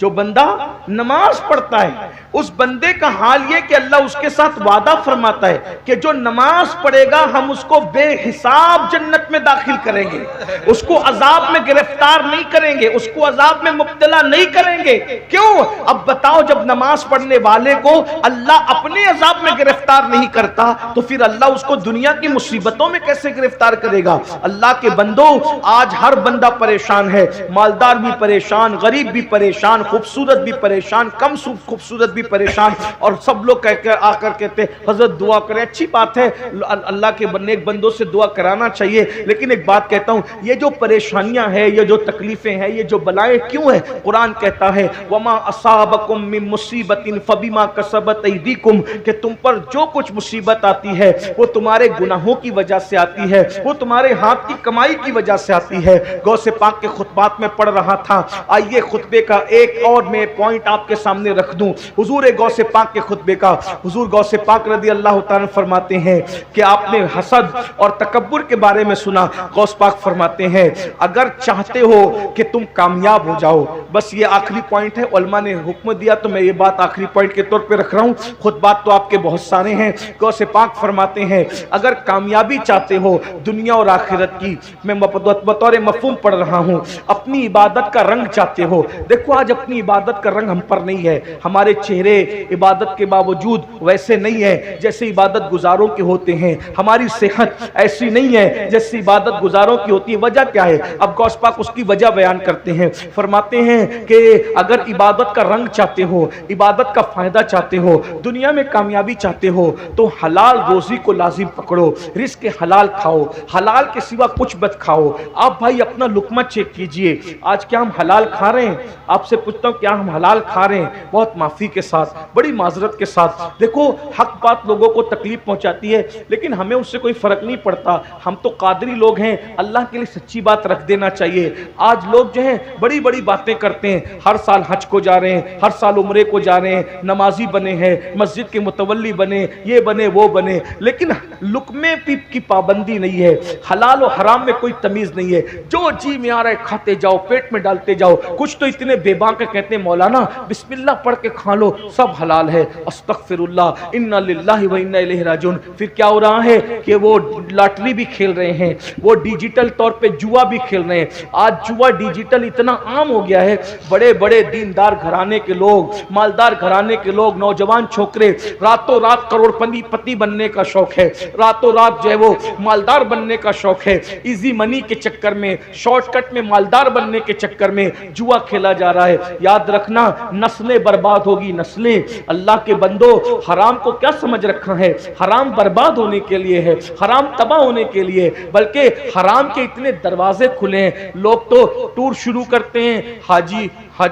جو بندہ نماز پڑھتا ہے اس بندے کا حال یہ کہ اللہ اس کے ساتھ وعدہ فرماتا ہے کہ جو نماز پڑھے گا ہم اس کو بے حساب جنت میں داخل کریں گے، اس کو عذاب میں گرفتار نہیں کریں گے، اس کو عذاب میں مبتلا نہیں کریں گے۔ کیوں؟ اب بتاؤ، جب نماز پڑھنے والے کو اللہ اپنے عذاب میں گرفتار نہیں کرتا تو پھر اللہ اس کو دنیا کی مصیبتوں میں کیسے گرفتار کرے گا؟ اللہ کے بندو، آج ہر بندہ پریشان ہے، مالدار بھی پریشان، غریب بھی پریشان، خوبصورت بھی پریشان، کم خوبصورت بھی پریشان، اور سب لوگ آ کر کہتے ہیں حضرت دعا کریں۔ اچھی بات ہے، اللہ کے نیک بندوں سے دعا کرانا چاہیے، لیکن ایک بات کہتا ہوں، یہ جو پریشانیاں ہیں، یہ جو تکلیفیں ہیں، یہ جو بلائیں کیوں ہیں؟ قرآن کہتا ہے وما اصابکم من مصیبت فبما کسبت ایدیکم، کہ تم پر جو کچھ مصیبت آتی ہے وہ تمہارے گناہوں کی وجہ سے آتی ہے، وہ تمہارے ہاتھ کی کمائی کی وجہ سے آتی ہے۔ غوث پاک کے خطبات میں پڑھ رہا تھا، آئیے خطبے کا ایک اور میں پوائنٹ آپ کے سامنے رکھ دوں۔ حضور غوث پاک کے خطبے کا، حضور غوث پاک رضی اللہ تعالیٰ فرماتے ہیں کہ آپ نے حسد اور تکبر کے بارے میں سنا۔ غوث پاک فرماتے ہیں اگر چاہتے ہو کہ تم کامیاب ہو جاؤ، بس یہ آخری پوائنٹ ہے، علماء نے حکم دیا تو میں یہ بات آخری پوائنٹ کے طور پہ رکھ رہا ہوں، خطبات تو آپ کے بہت سارے ہیں۔ غوث پاک فرماتے ہیں اگر کامیابی چاہتے ہو دنیا اور آخرت کی، میں بطور مفہوم پڑھ رہا ہوں، اپنی عبادت کا رنگ چاہتے ہو، دیکھو آج اپنی عبادت کا رنگ ہم پر نہیں ہے، ہمارے چہرے عبادت کے باوجود ویسے نہیں ہے جیسے عبادت گزاروں کے ہوتے ہیں، ہماری صحت ایسی نہیں ہے جیسے عبادت گزاروں کی ہوتی ہے۔ وجہ کیا ہے؟ اب غوث پاک اس کی وجہ بیان کرتے ہیں، فرماتے ہیں کہ اگر عبادت کا رنگ چاہتے ہو، عبادت کا فائدہ چاہتے ہو، دنیا میں کامیابی چاہتے ہو تو حلال روزی کو لازم پکڑو، رزق حلال کھاؤ، حلال کے سوا کچھ مت کھاؤ۔ آپ بھائی اپنا لقمہ چیک کیجئے، آج کیا ہم حلال کھا رہے ہیں؟ آپ سے پوچھتا ہوں کیا ہم حلال کھا رہے ہیں؟ بہت معافی کے ساتھ، بڑی معذرت کے ساتھ۔ دیکھو حق بات لوگوں کو تکلیف پہنچاتی ہے لیکن ہمیں اس سے کوئی فرق نہیں پڑتا، ہم تو قادری لوگ ہیں، اللہ کے لیے سچی بات رکھ دینا چاہیے۔ آج لوگ جو ہیں بڑی بڑی باتیں کرتے ہیں، ہر سال حج کو جا رہے ہیں، ہر سال عمرے کو جا رہے ہیں، نمازی بنے ہیں، مسجد کے متولی بنے، یہ بنے وہ بنے، لیکن لقمے کی پابندی نہیں ہے، حلال و حرام میں کوئی تمیز نہیں ہے، جو جی میں آ رہا ہے کھاتے جاؤ، پیٹ میں ڈالتے جاؤ۔ کچھ تو اتنے بے باک کہتے ہیں مولانا بسم اللہ پڑھ کے کھا لو، سب حلال ہے، استغفر اللہ، انا للہ و انا الیہ راجعون۔ پھر کیا ہو رہا ہے کہ وہ لاٹری بھی کھیل رہے ہیں، وہ ڈیجیٹل طور پہ جوا بھی کھیل رہے ہیں۔ آج جوا ڈیجیٹل اتنا عام ہو گیا ہے، بڑے بڑے دیندار گھرانے کے لوگ، مالدار گھرانے کے لوگ، نوجوان چھوکرے راتوں رات کروڑ پتی بننے کا شوق ہے، راتوں رات جو ہے وہ مالدار بننے کا شوق ہے، ایزی منی کے چکر میں، شارٹ کٹ میں مالدار بننے کے چکر میں جوا کھیلا جا رہا ہے۔ یاد رکھنا نسلیں برباد ہوگی، نسلیں۔ اللہ کے بندو حرام کو کیا سمجھ رکھا ہے؟ حرام برباد ہونے کے لیے ہے، حرام تباہ ہونے کے لیے، بلکہ حرام کے اتنے دروازے کھلے ہیں، لوگ تو ٹور شروع کرتے ہیں،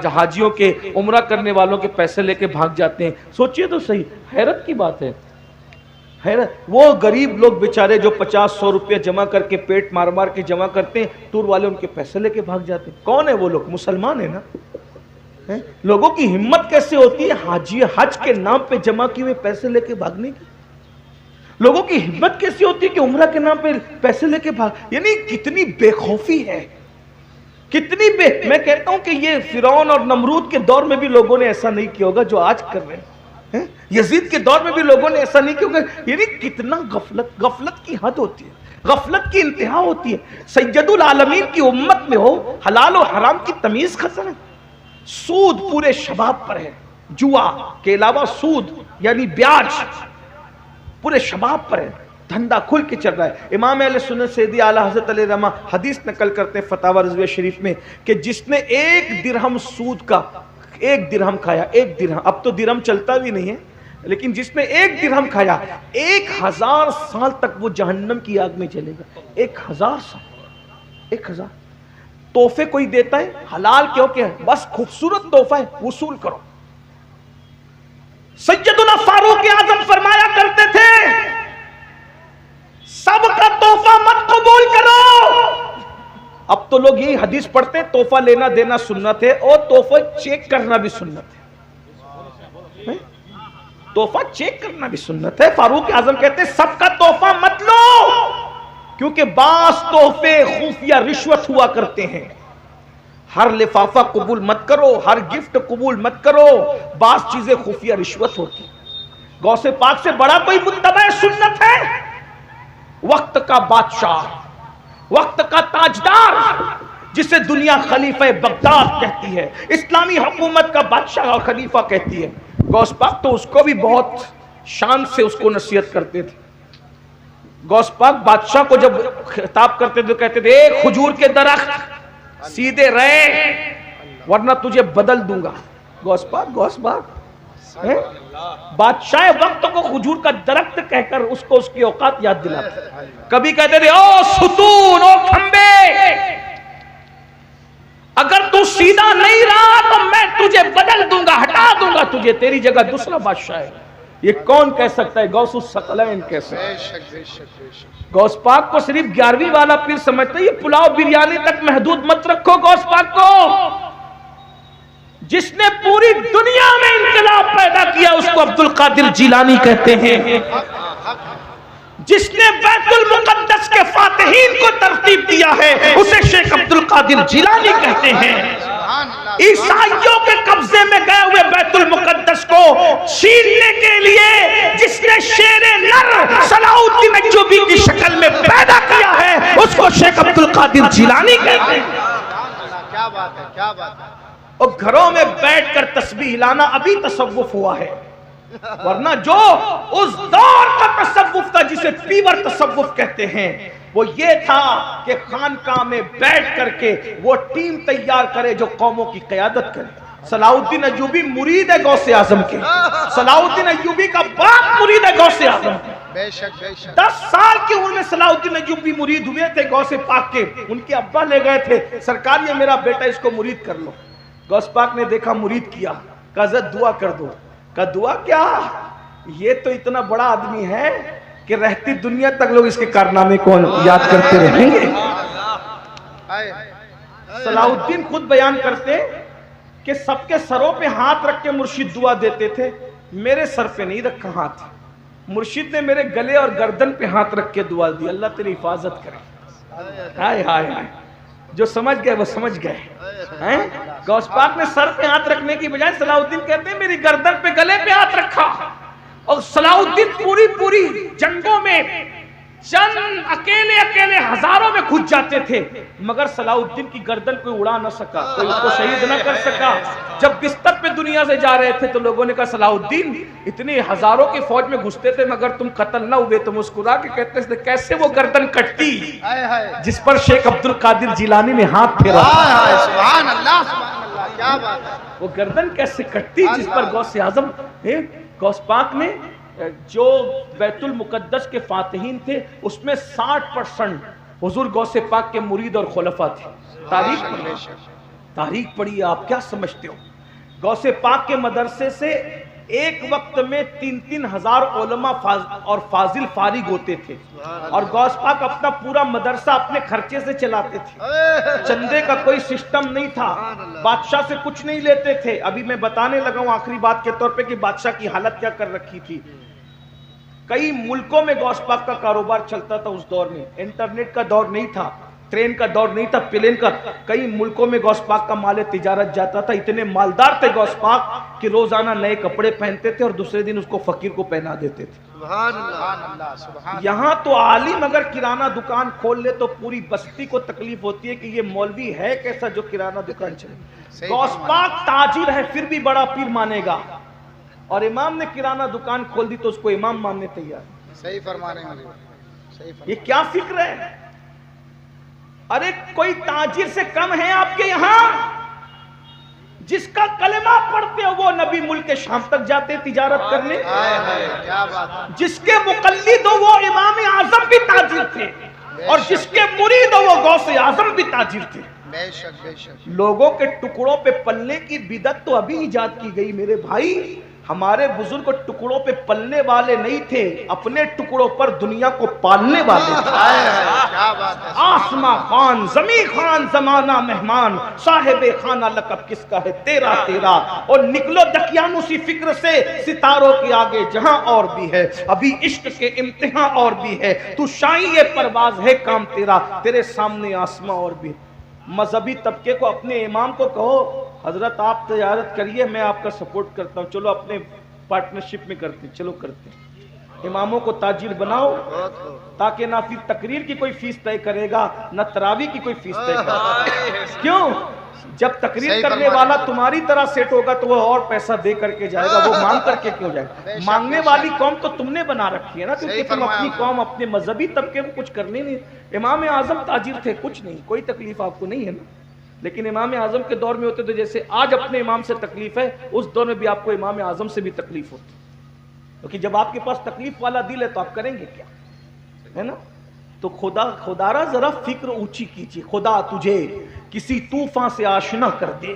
حاجیوں کے عمرہ کرنے والوں کے پیسے لے کے بھاگ جاتے ہیں۔ سوچئے تو صحیح، حیرت کی بات ہے، حیرت۔ وہ غریب لوگ بیچارے جو 50-100 روپیہ جمع کر کے پیٹ مار مار کے جمع کرتے ہیں، ٹور والے ان کے پیسے لے کے بھاگ جاتے ہیں۔ کون ہے وہ لوگ؟ مسلمان ہیں نا۔ لوگوں کی ہمت کیسے ہوتی ہے حج کے نام پہ جمع کیے ہوئے پیسے لے کے بھاگنے کی؟ لوگوں کی ہمت کیسے ہوتی ہے کہ عمرہ کے نام پہ پیسے لے کے بھاگ؟ یعنی کتنی بے خوفی ہے، کتنی میں کہتا ہوں کہ یہ فرعون اور نمرود کے دور میں بھی لوگوں نے ایسا نہیں کیا ہوگا جو آج کر رہے ہیں، یزید کے دور میں بھی لوگوں نے ایسا نہیں کیا ہوگا۔ یعنی کتنا غفلت کی حد ہوتی ہے، غفلت کی انتہا ہوتی ہے۔ سید العالمین کی امت میں ہو حلال و حرام کی تمیز ختم ہے، سود پورے شباب پر ہے، جوا کے علاوہ سود یعنی بیاج پورے شباب پر ہے، دھندا کھل کے چل رہا ہے۔ امام اہل سنت سیدی اعلیٰ حضرت علیہ رحمہ حدیث نقل کرتے ہیں فتاوی رضویہ شریف میں کہ جس نے 1 درہم سود کا 1 درہم کھایا، 1 درہم، اب تو درہم چلتا بھی نہیں ہے، لیکن جس نے 1 درہم کھایا 1000 سال تک وہ جہنم کی آگ میں جلے گا۔ 1000 سال، 1000۔ تحفے کوئی دیتا ہے حلال کیوں کہ بس خوبصورت تحفہ ہے، وصول کرو۔ سیدنا فاروق اعظم فرمایا کرتے تھے سب کا تحفہ مت قبول کرو۔ اب تو لوگ یہی حدیث پڑھتے ہیں تحفہ لینا دینا سنت ہے اور تحفہ چیک کرنا بھی سنت ہے، تحفہ چیک کرنا بھی سنت ہے۔ فاروق اعظم کہتے ہیں سب کا تحفہ مت لو، کیونکہ بعض تحفے خفیہ رشوت ہوا کرتے ہیں، ہر لفافہ قبول مت کرو، ہر گفٹ قبول مت کرو، بعض چیزیں خفیہ رشوت ہوتی. غوث پاک سے بڑا کوئی متبع سنت ہے؟ وقت کا بادشاہ، وقت کا تاجدار، جسے دنیا خلیفہ بغداد کہتی ہے، اسلامی حکومت کا بادشاہ اور خلیفہ کہتی ہے. غوث پاک تو اس کو بھی بہت شان سے اس کو نصیحت کرتے تھے. غوث پاک بادشاہ کو جب خطاب کرتے تھے کہتے تھے ایک کھجور کے درخت سیدھے رہے ورنہ تجھے بدل دوں گا. غوث پاک بادشاہ وقت کو کھجور کا درخت کہہ کر اس کو اس کی اوقات یاد دلاتے. کبھی کہتے تھے او ستون، او کھمبے، اگر تو سیدھا نہیں رہا تو میں تجھے بدل دوں گا، ہٹا دوں گا تجھے، تیری جگہ دوسرا بادشاہ ہے. یہ کون کہہ سکتا ہے؟ غوث الثقلین کیسے؟ غوث پاک کو صرف 11ویں والا پیر سمجھتا ہے. یہ پلاؤ بریانی تک محدود مت رکھو غوث پاک کو. جس نے پوری دنیا میں انقلاب پیدا کیا اس کو عبد القادر جیلانی کہتے ہیں. جس نے بیت المقدس کے فاتحین کو ترتیب دیا ہے اسے شیخ عبد القادر جیلانی کہتے ہیں. عیسائیوں کے قبضے میں گئے ہوئے بیت المقدس کو چھیننے کے لیے جس نے شیر نر صلاح الدین ایوبی کی شکل میں پیدا کیا ہے اس کو شیخ عبد القادر جیلانی کہتے ہیں. کیا بات ہے، کیا بات ہے. اور گھروں میں بیٹھ کر تسبیح لانا ابھی تصوف ہوا ہے، ورنہ جو اس دور کا تصوف تھا جسے پیور تصوف کہتے ہیں وہ یہ تھا کہ خانقاہ میں بیٹھ کر کے وہ ٹیم تیار کرے جو قوموں کی قیادت کرے. صلاح الدین ایوبی مرید ہے غوث اعظم کے، صلاح الدین ایوبی کا باپ مرید ہے غوث اعظم کے. بے شک بے شک. 10 سال کی عمر میں صلاح الدین ایوبی مرید ہوئے تھے غوث پاک کے. ان کے ابا لے گئے تھے، سرکار یہ میرا بیٹا اس کو مرید کر لو. غوث پاک نے دیکھا مرید کیا، کہا حضرت دعا کر دو. کہا دعا کیا؟ یہ تو اتنا بڑا آدمی ہے کہ رہتی دنیا تک لوگ اس کے کارنامے کو یاد کرتے رہیں گے. صلاح الدین خود بیان کرتے کہ سب کے سروں پہ ہاتھ رکھ کے مرشد دعا دیتے تھے، میرے سر پہ نہیں رکھا ہاتھ. مرشد نے میرے گلے اور گردن پہ ہاتھ رکھ کے دعا دی، اللہ تیری حفاظت کرے. ہائے ہائے ہائے، جو سمجھ گئے وہ سمجھ گئے. غوث پاک نے سر پہ ہاتھ رکھنے کی بجائے صلاح الدین کہتے ہیں میری گردن پہ گلے پہ ہاتھ رکھا. اور صلاح الدین پوری جنگوں میں چند اکیلے ہزاروں میں گھس جاتے تھے مگر صلاح الدین کی گردن کوئی اڑا نہ سکا، کوئی اس کو شہید نہ کر سکا. جب بستر پہ دنیا سے جا رہے تھے تو لوگوں نے کہا صلاح الدین اتنی ہزاروں کی فوج میں گھستے تھے مگر تم قتل نہ ہوئے. تو مسکرا کے کہتے تھے کیسے وہ گردن کٹتی جس پر شیخ عبد القادر جیلانی نے ہاتھ پھیرا. سبحان اللہ سبحان اللہ، کیا بات ہے. وہ گردن کیسے کٹتی جس پر غوث اعظم غوث پاک نے جو بیت المقدس کے فاتحین تھے اس میں 60% حضور غوث پاک کے مرید اور خلفاء تھے. تاریخ پڑھیے، آپ کیا سمجھتے ہو؟ غوث پاک کے مدرسے سے ایک وقت میں 3-3 ہزار علماء اور فاضل فارغ ہوتے تھے اور غوث پاک اپنا پورا مدرسہ اپنے خرچے سے چلاتے تھے. چندے کا کوئی سسٹم نہیں تھا، بادشاہ سے کچھ نہیں لیتے تھے. ابھی میں بتانے لگا ہوں آخری بات کے طور پہ کہ بادشاہ کی حالت کیا کر رکھی تھی. کئی ملکوں میں غوث پاک کا کاروبار چلتا تھا. اس دور میں انٹرنیٹ کا دور نہیں تھا، ٹرین کا دور نہیں تھا، پلین کا. کئی ملکوں میں غوث پاک کا مال تجارت جاتا تھا. اتنے مالدار تھے غوث پاک کہ روزانہ نئے کپڑے پہنتے تھے اور دوسرے دن اس کو فقیر کو پہنا دیتے تھے. سبحان اللہ سبحان. یہاں تو عالم اگر کرانہ دکان کھول لے تو پوری بستی کو تکلیف ہوتی ہے کہ یہ مولوی ہے کیسا جو کرانہ دکان چلے. غوث پاک تاجر ہے پھر بھی بڑا پیر مانے گا اور امام نے کرانہ دکان کھول دی تو اس کو امام ماننے تیار. صحیح فرما رہے ہیں. یہ کیا فکر ہے؟ ارے کوئی تاجر سے کم ہے آپ کے یہاں؟ جس کا کلمہ پڑھتے ہو وہ نبی ملک شام تک جاتے تجارت کرنے. کیا بات ہے. جس کے مقلد ہو وہ امام اعظم بھی تاجر تھے اور جس کے مرید ہو وہ غوث اعظم بھی تاجر تھے. بے شک بے شک. لوگوں کے ٹکڑوں پہ پلنے کی بدعت تو ابھی ایجاد کی گئی میرے بھائی. ہمارے بزرگ ٹکڑوں پہ پلنے والے نہیں تھے، اپنے ٹکڑوں پر دنیا کو پالنے والے تھے. کیا بات ہے. آسماں خان زمین خان زمانہ مہمان صاحب خانہ لقب کس کا ہے تیرا تیرا. اور نکلو دقیانوسی فکر سے ستاروں کے آگے جہاں اور بھی ہے ابھی عشق کے امتحان اور بھی ہے. تو شاہی پرواز ہے کام تیرا، تیرے سامنے آسماں اور بھی. مذہبی طبقے کو اپنے امام کو کہو حضرت آپ تجارت کریے میں آپ کا سپورٹ کرتا ہوں، چلو اپنے پارٹنرشپ میں کرتے ہیں، چلو کرتے ہیں۔ اماموں کو تاجر بناؤ تاکہ نہ پھر تقریر کی کوئی فیس طے کرے گا نہ تراویح کی کوئی فیس طے کرے گا۔ کیوں؟ جب تقریر کرنے والا تمہاری طرح سیٹ ہوگا تو وہ اور پیسہ دے کر کے جائے گا، وہ مانگ کر کے کیوں جائے گا؟ مانگنے والی قوم تو تم نے بنا رکھی ہے نا، کیونکہ تم اپنی قوم اپنے مذہبی طبقے کو کچھ کرنے نہیں۔ امام اعظم تاجر تھے، کچھ نہیں، کوئی تکلیف آپ کو نہیں ہے نا، لیکن امام اعظم کے دور میں ہوتے تو جیسے آج اپنے امام سے تکلیف ہے، اس دور میں بھی آپ کو امام اعظم سے بھی تکلیف ہوتی، کیونکہ جب آپ کے پاس تکلیف والا دل ہے تو آپ کریں گے کیا، ہے نا؟ تو خدا را ذرا فکر اونچی کیجیے، خدا تجھے کسی طوفان سے آشنا کر دے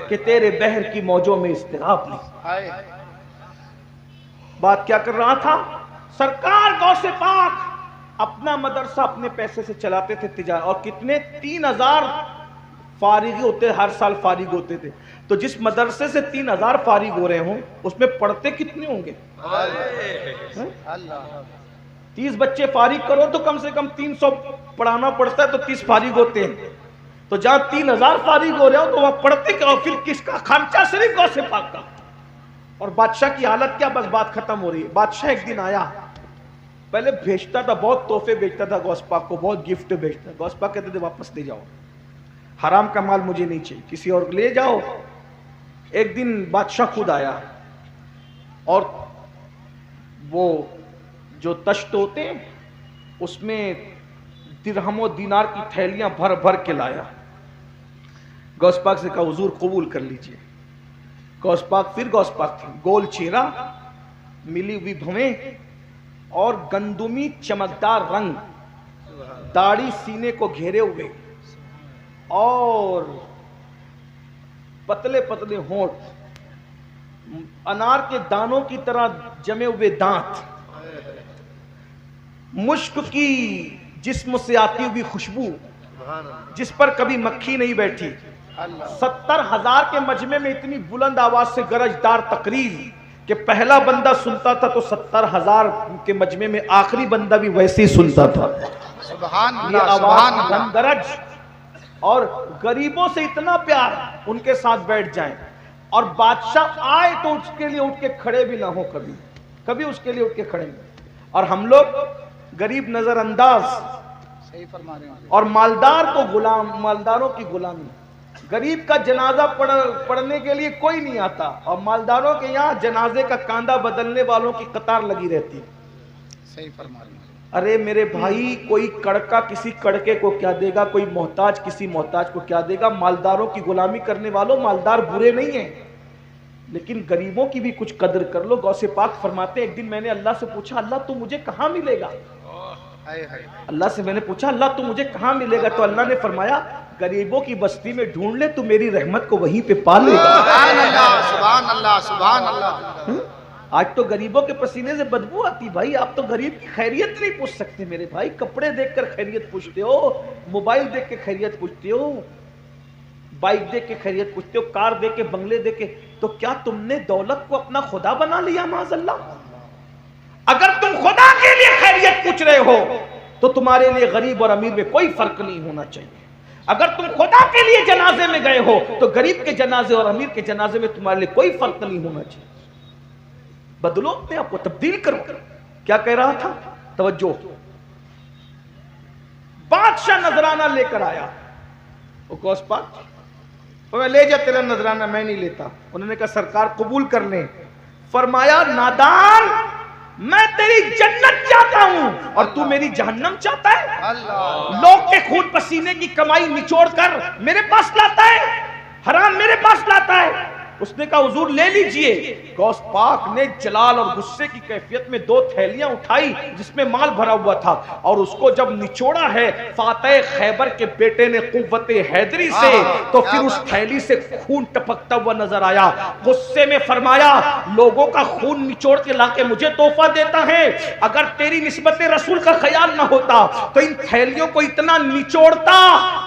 کہ تیرے بحر کی موجوں میں اضطراب نہیں۔ بات کیا کر رہا تھا؟ سرکار غوث پاک اپنا مدرسہ اپنے پیسے سے چلاتے تھے تجارت، اور کتنے 3000 فارغ ہوتے، ہر سال فارغ ہوتے تھے، تو جس مدرسے سے 3000 فارغ ہو رہے ہوں اس میں پڑھتے کتنے ہوں گے؟ 30 بچے فارغ کرو تو کم سے کم 300 پڑھانا پڑتا ہے، تو 30 فارغ ہوتے ہیں، تو جہاں 3000 فارغ ہو رہے ہو تو وہاں پڑھتے کیا؟ پھر کس کا خرچہ؟ صرف غوث پاک کا۔ اور بادشاہ کی حالت کیا؟ بس بات ختم ہو رہی ہے۔ بادشاہ ایک دن آیا، پہلے بھیجتا تھا، بہت تحفے بھیجتا تھا غوث پاک کو، بہت گفٹ بھیجتا تھا۔ غوث پاک کہتے تھے واپس لے جاؤ، حرام کا مال مجھے نہیں چاہیے، کسی اور لے جاؤ۔ ایک دن بادشاہ خود آیا اور وہ جو تشت ہوتے ہیں اس میں درہم و دینار کی تھیلیاں بھر بھر کے لایا۔ غوث پاک سے کہا حضور قبول کر لیجئے۔ غوث پاک پھر غوث پاک تھے، گول چہرہ، ملی ہوئی بھویں اور گندمی چمکدار رنگ، داڑھی سینے کو گھیرے ہوئے اور پتلے پتلے ہونٹ، انار کے دانوں کی طرح جمے ہوئے دانت، مشک کی جسم سے آتی ہوئی خوشبو جس پر کبھی مکھی نہیں بیٹھی، 70,000 کے مجمع میں اتنی بلند آواز سے گرجدار تقریر کہ پہلا بندہ سنتا تھا تو 70,000 کے مجمع میں آخری بندہ بھی ویسے ہی سنتا تھا۔ سبحان یہ اللہ، سبحان آواز اللہ۔ گندرج، اور غریبوں سے اتنا پیار، ان کے ساتھ بیٹھ جائیں، اور بادشاہ آئے تو اس کے لیے اٹھ کے کھڑے بھی نہ ہو، کبھی اس کے لیے اٹھ کے کھڑے نہیں۔ اور ہم لوگ غریب نظر انداز صحیح فرما رہے ہیں، اور مالدار کو غلام، مالداروں کی غلامی۔ غریب کا جنازہ پڑھنے کے لیے کوئی نہیں آتا، اور مالداروں کے یہاں جنازے کا کاندھا بدلنے والوں کی قطار لگی رہتی ہے۔ صحیح فرما رہے ہیں۔ ارے میرے بھائی، کوئی کڑکا کسی کڑکے کو کیا دے گا، کوئی محتاج کسی محتاج کو کیا دے گا؟ مالداروں کی غلامی کرنے والوں، مالدار برے نہیں ہیں، لیکن غریبوں کی بھی کچھ قدر کر لو۔ غوث پاک فرماتے ہیں ایک دن میں نے اللہ سے پوچھا اللہ تو مجھے کہاں ملے گا؟ اللہ سے میں نے پوچھا اللہ تو مجھے کہاں ملے گا؟ تو اللہ نے فرمایا غریبوں کی بستی میں ڈھونڈ لے، تو میری رحمت کو وہیں پہ پا لے گا۔ سبحان اللہ، سبحان اللہ، سبحان اللہ۔ آج تو غریبوں کے پسینے سے بدبو آتی بھائی، آپ تو غریب کی خیریت نہیں پوچھ سکتے میرے بھائی۔ کپڑے دیکھ کر خیریت پوچھتے ہو، موبائل دیکھ کے خیریت پوچھتے ہو، بائک دیکھ کے خیریت پوچھتے ہو، کار دیکھ کے، بنگلے دیکھ کے، تو کیا تم نے دولت کو اپنا خدا بنا لیا؟ معاذ اللہ۔ اگر تم خدا کے لیے خیریت پوچھ رہے ہو تو تمہارے لیے غریب اور امیر میں کوئی فرق نہیں ہونا چاہیے۔ اگر تم خدا کے لیے جنازے میں گئے ہو تو غریب کے جنازے اور امیر کے جنازے میں تمہارے لیے کوئی فرق نہیں ہونا چاہیے۔ بدلو اپنے آپ کو، تبدیل کرو۔ کیا کہہ رہا تھا؟ توجہ۔ بادشاہ نذرانہ لے کر آیا، وہ غوث پاک میں لے جا، تیرا نذرانہ میں نہیں لیتا۔ انہوں نے کہا سرکار قبول کر لیں۔ فرمایا نادان، میں تیری جنت چاہتا ہوں اور تو میری جہنم چاہتا ہے؟ لوگ کے خون پسینے کی کمائی نچوڑ کر میرے پاس لاتا ہے، حرام میرے پاس لاتا ہے۔ اس نے کہا حضور لے لیجئے۔ غوث پاک نے جلال اور غصے کی کیفیت میں 2 تھیلیاں اٹھائی جس میں مال بھرا ہوا تھا، اور اس کو جب نچوڑا ہے فاتح خیبر کے بیٹے نے قوت حیدری سے، تو پھر اس تھیلی سے خون ٹپکتا ہوا نظر آیا۔ غصے میں فرمایا لوگوں کا خون نچوڑ کے لا کے مجھے تحفہ دیتا ہے، اگر تیری نسبت رسول کا خیال نہ ہوتا تو ان تھیلیوں کو اتنا نچوڑتا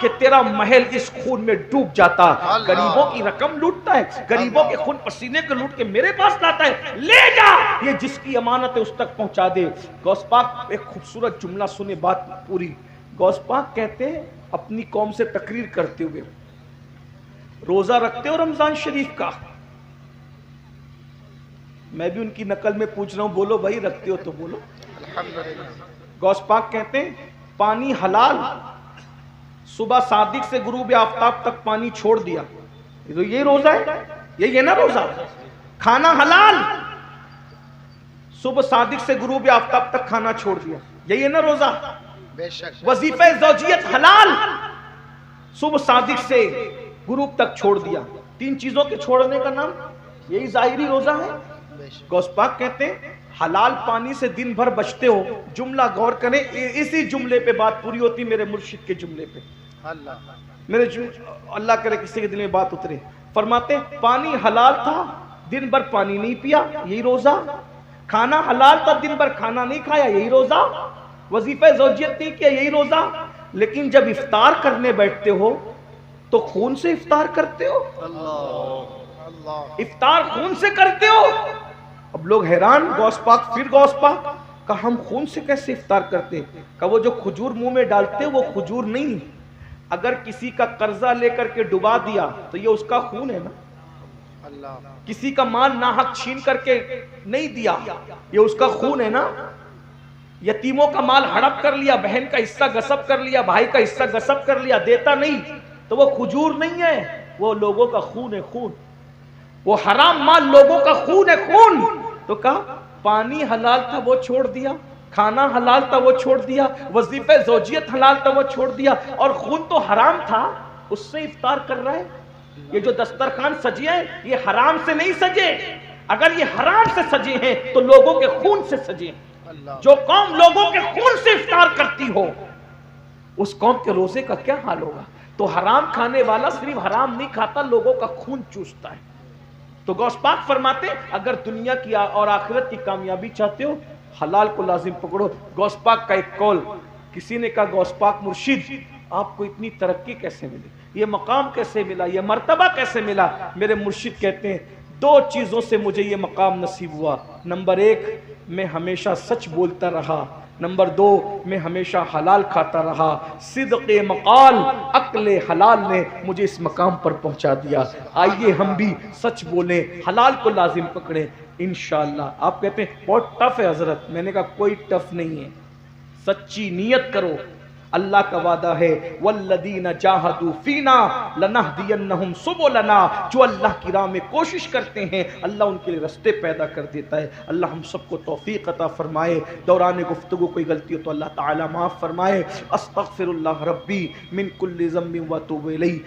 کہ تیرا محل اس خون میں ڈوب جاتا۔ غریبوں کی رقم لوٹتا ہے، غریبوں کے خون پسینے کو لوٹ کے میرے پاس لاتا ہے، لے جا، یہ جس کی امانت ہے اس تک پہنچا دے۔ غوث پاک ایک خوبصورت جملہ سنے، بات پوری۔ غوث پاک کہتے ہیں اپنی قوم سے تقریر کرتے ہوئے، روزہ رکھتے ہو رمضان شریف کا؟ میں بھی ان کی نقل میں پوچھ رہا ہوں، بولو بھائی رکھتے ہو تو بولو۔ غوث پاک کہتے ہیں پانی حلال، صبح صادق سے غروب آفتاب تک پانی چھوڑ دیا، تو یہ روزہ ہے، یہی ہے نا روزہ؟ کھانا حلال، صبح صادق سے غروب آفتاب تک کھانا چھوڑ دیا، یہی ہے نا روزہ؟ وظیفہ زوجیت حلال، صبح صادق سے غروب تک چھوڑ دیا، تین چیزوں کے چھوڑنے کا نام یہی ظاہری روزہ ہے۔ غوث پاک کہتے ہیں حلال پانی سے دن بھر بچتے ہو، جملہ غور کریں، اسی جملے پہ بات پوری ہوتی میرے مرشد کے جملے پہ، میرے اللہ کرے کسی کے دل میں بات اترے۔ فرماتے ہیں پانی حلال تھا، دن بھر پانی نہیں پیا، یہی روزہ؟ کھانا حلال تھا، دن بھر کھانا نہیں کھایا، یہی روزہ؟ وظیفہ زوجیت نہیں کیا، یہی روزہ؟ لیکن جب افطار کرنے بیٹھتے ہو تو خون سے افطار کرتے ہو، افطار خون سے کرتے ہو۔ اب لوگ حیران، غوث پاک پھر غوث پاک کہا ہم خون سے کیسے افطار کرتے؟ کہا وہ جو کھجور منہ میں ڈالتے وہ کھجور نہیں، اگر کسی کا قرضہ لے کر کے ڈبا دیا تو یہ اس کا خون ہے نا، کسی کا مال ناحق چھین کر کے نہیں دیا یہ اس کا خون ہے نا، یتیموں کا مال ہڑپ کر لیا، بہن کا حصہ غصب کر لیا، بھائی کا حصہ غصب کر لیا، دیتا نہیں تو وہ کھجور نہیں ہے، وہ لوگوں کا خون ہے، خون، وہ حرام مال لوگوں کا خون ہے، خون۔ تو کہا پانی حلال تھا وہ چھوڑ دیا، کھانا حلال تھا وہ چھوڑ دیا، وظیفہ زوجیت حلال تھا وہ چھوڑ دیا، اور خون تو حرام تھا اس سے افطار کر رہا ہے۔ یہ جو دسترخوان سجے ہیں یہ حرام سے نہیں سجے، اگر یہ حرام سے سجے ہیں تو لوگوں کے خون سے سجے ہیں۔ جو قوم لوگوں کے خون سے افطار کرتی ہو اس قوم کے روزے کا کیا حال ہوگا؟ تو حرام کھانے والا صرف حرام نہیں کھاتا، لوگوں کا خون چوستا ہے۔ تو غوث پاک فرماتے اگر دنیا کی اور آخرت کی کامیابی چاہتے ہو حلال کو لازم پکڑو۔ غوث پاک کا ایک قول، کسی نے کہا غوث پاک مرشد آپ کو اتنی ترقی کیسے ملی، یہ مقام کیسے ملا، یہ مرتبہ کیسے ملا؟ میرے مرشد کہتے ہیں دو چیزوں سے مجھے یہ مقام نصیب ہوا، نمبر ایک میں ہمیشہ سچ بولتا رہا، نمبر دو میں ہمیشہ حلال کھاتا رہا، صدق مقال عقل حلال نے مجھے اس مقام پر پہنچا دیا۔ آئیے ہم بھی سچ بولیں، حلال کو لازم پکڑیں انشاءاللہ۔ آپ کہتے ہیں بہت ٹف ہے حضرت، میں نے کہا کوئی ٹف نہیں ہے، سچی نیت کرو، اللہ کا وعدہ ہے والذین جاہدوا فینا لنہدینہم سبلنا، جو اللہ کی راہ میں کوشش کرتے ہیں اللہ ان کے لیے رستے پیدا کر دیتا ہے۔ اللہ ہم سب کو توفیق عطا فرمائے، دوران گفتگو کوئی غلطی ہو تو اللہ تعالی معاف فرمائے۔ استغفر اللہ ربی من کل ذنب واتوب الیہ۔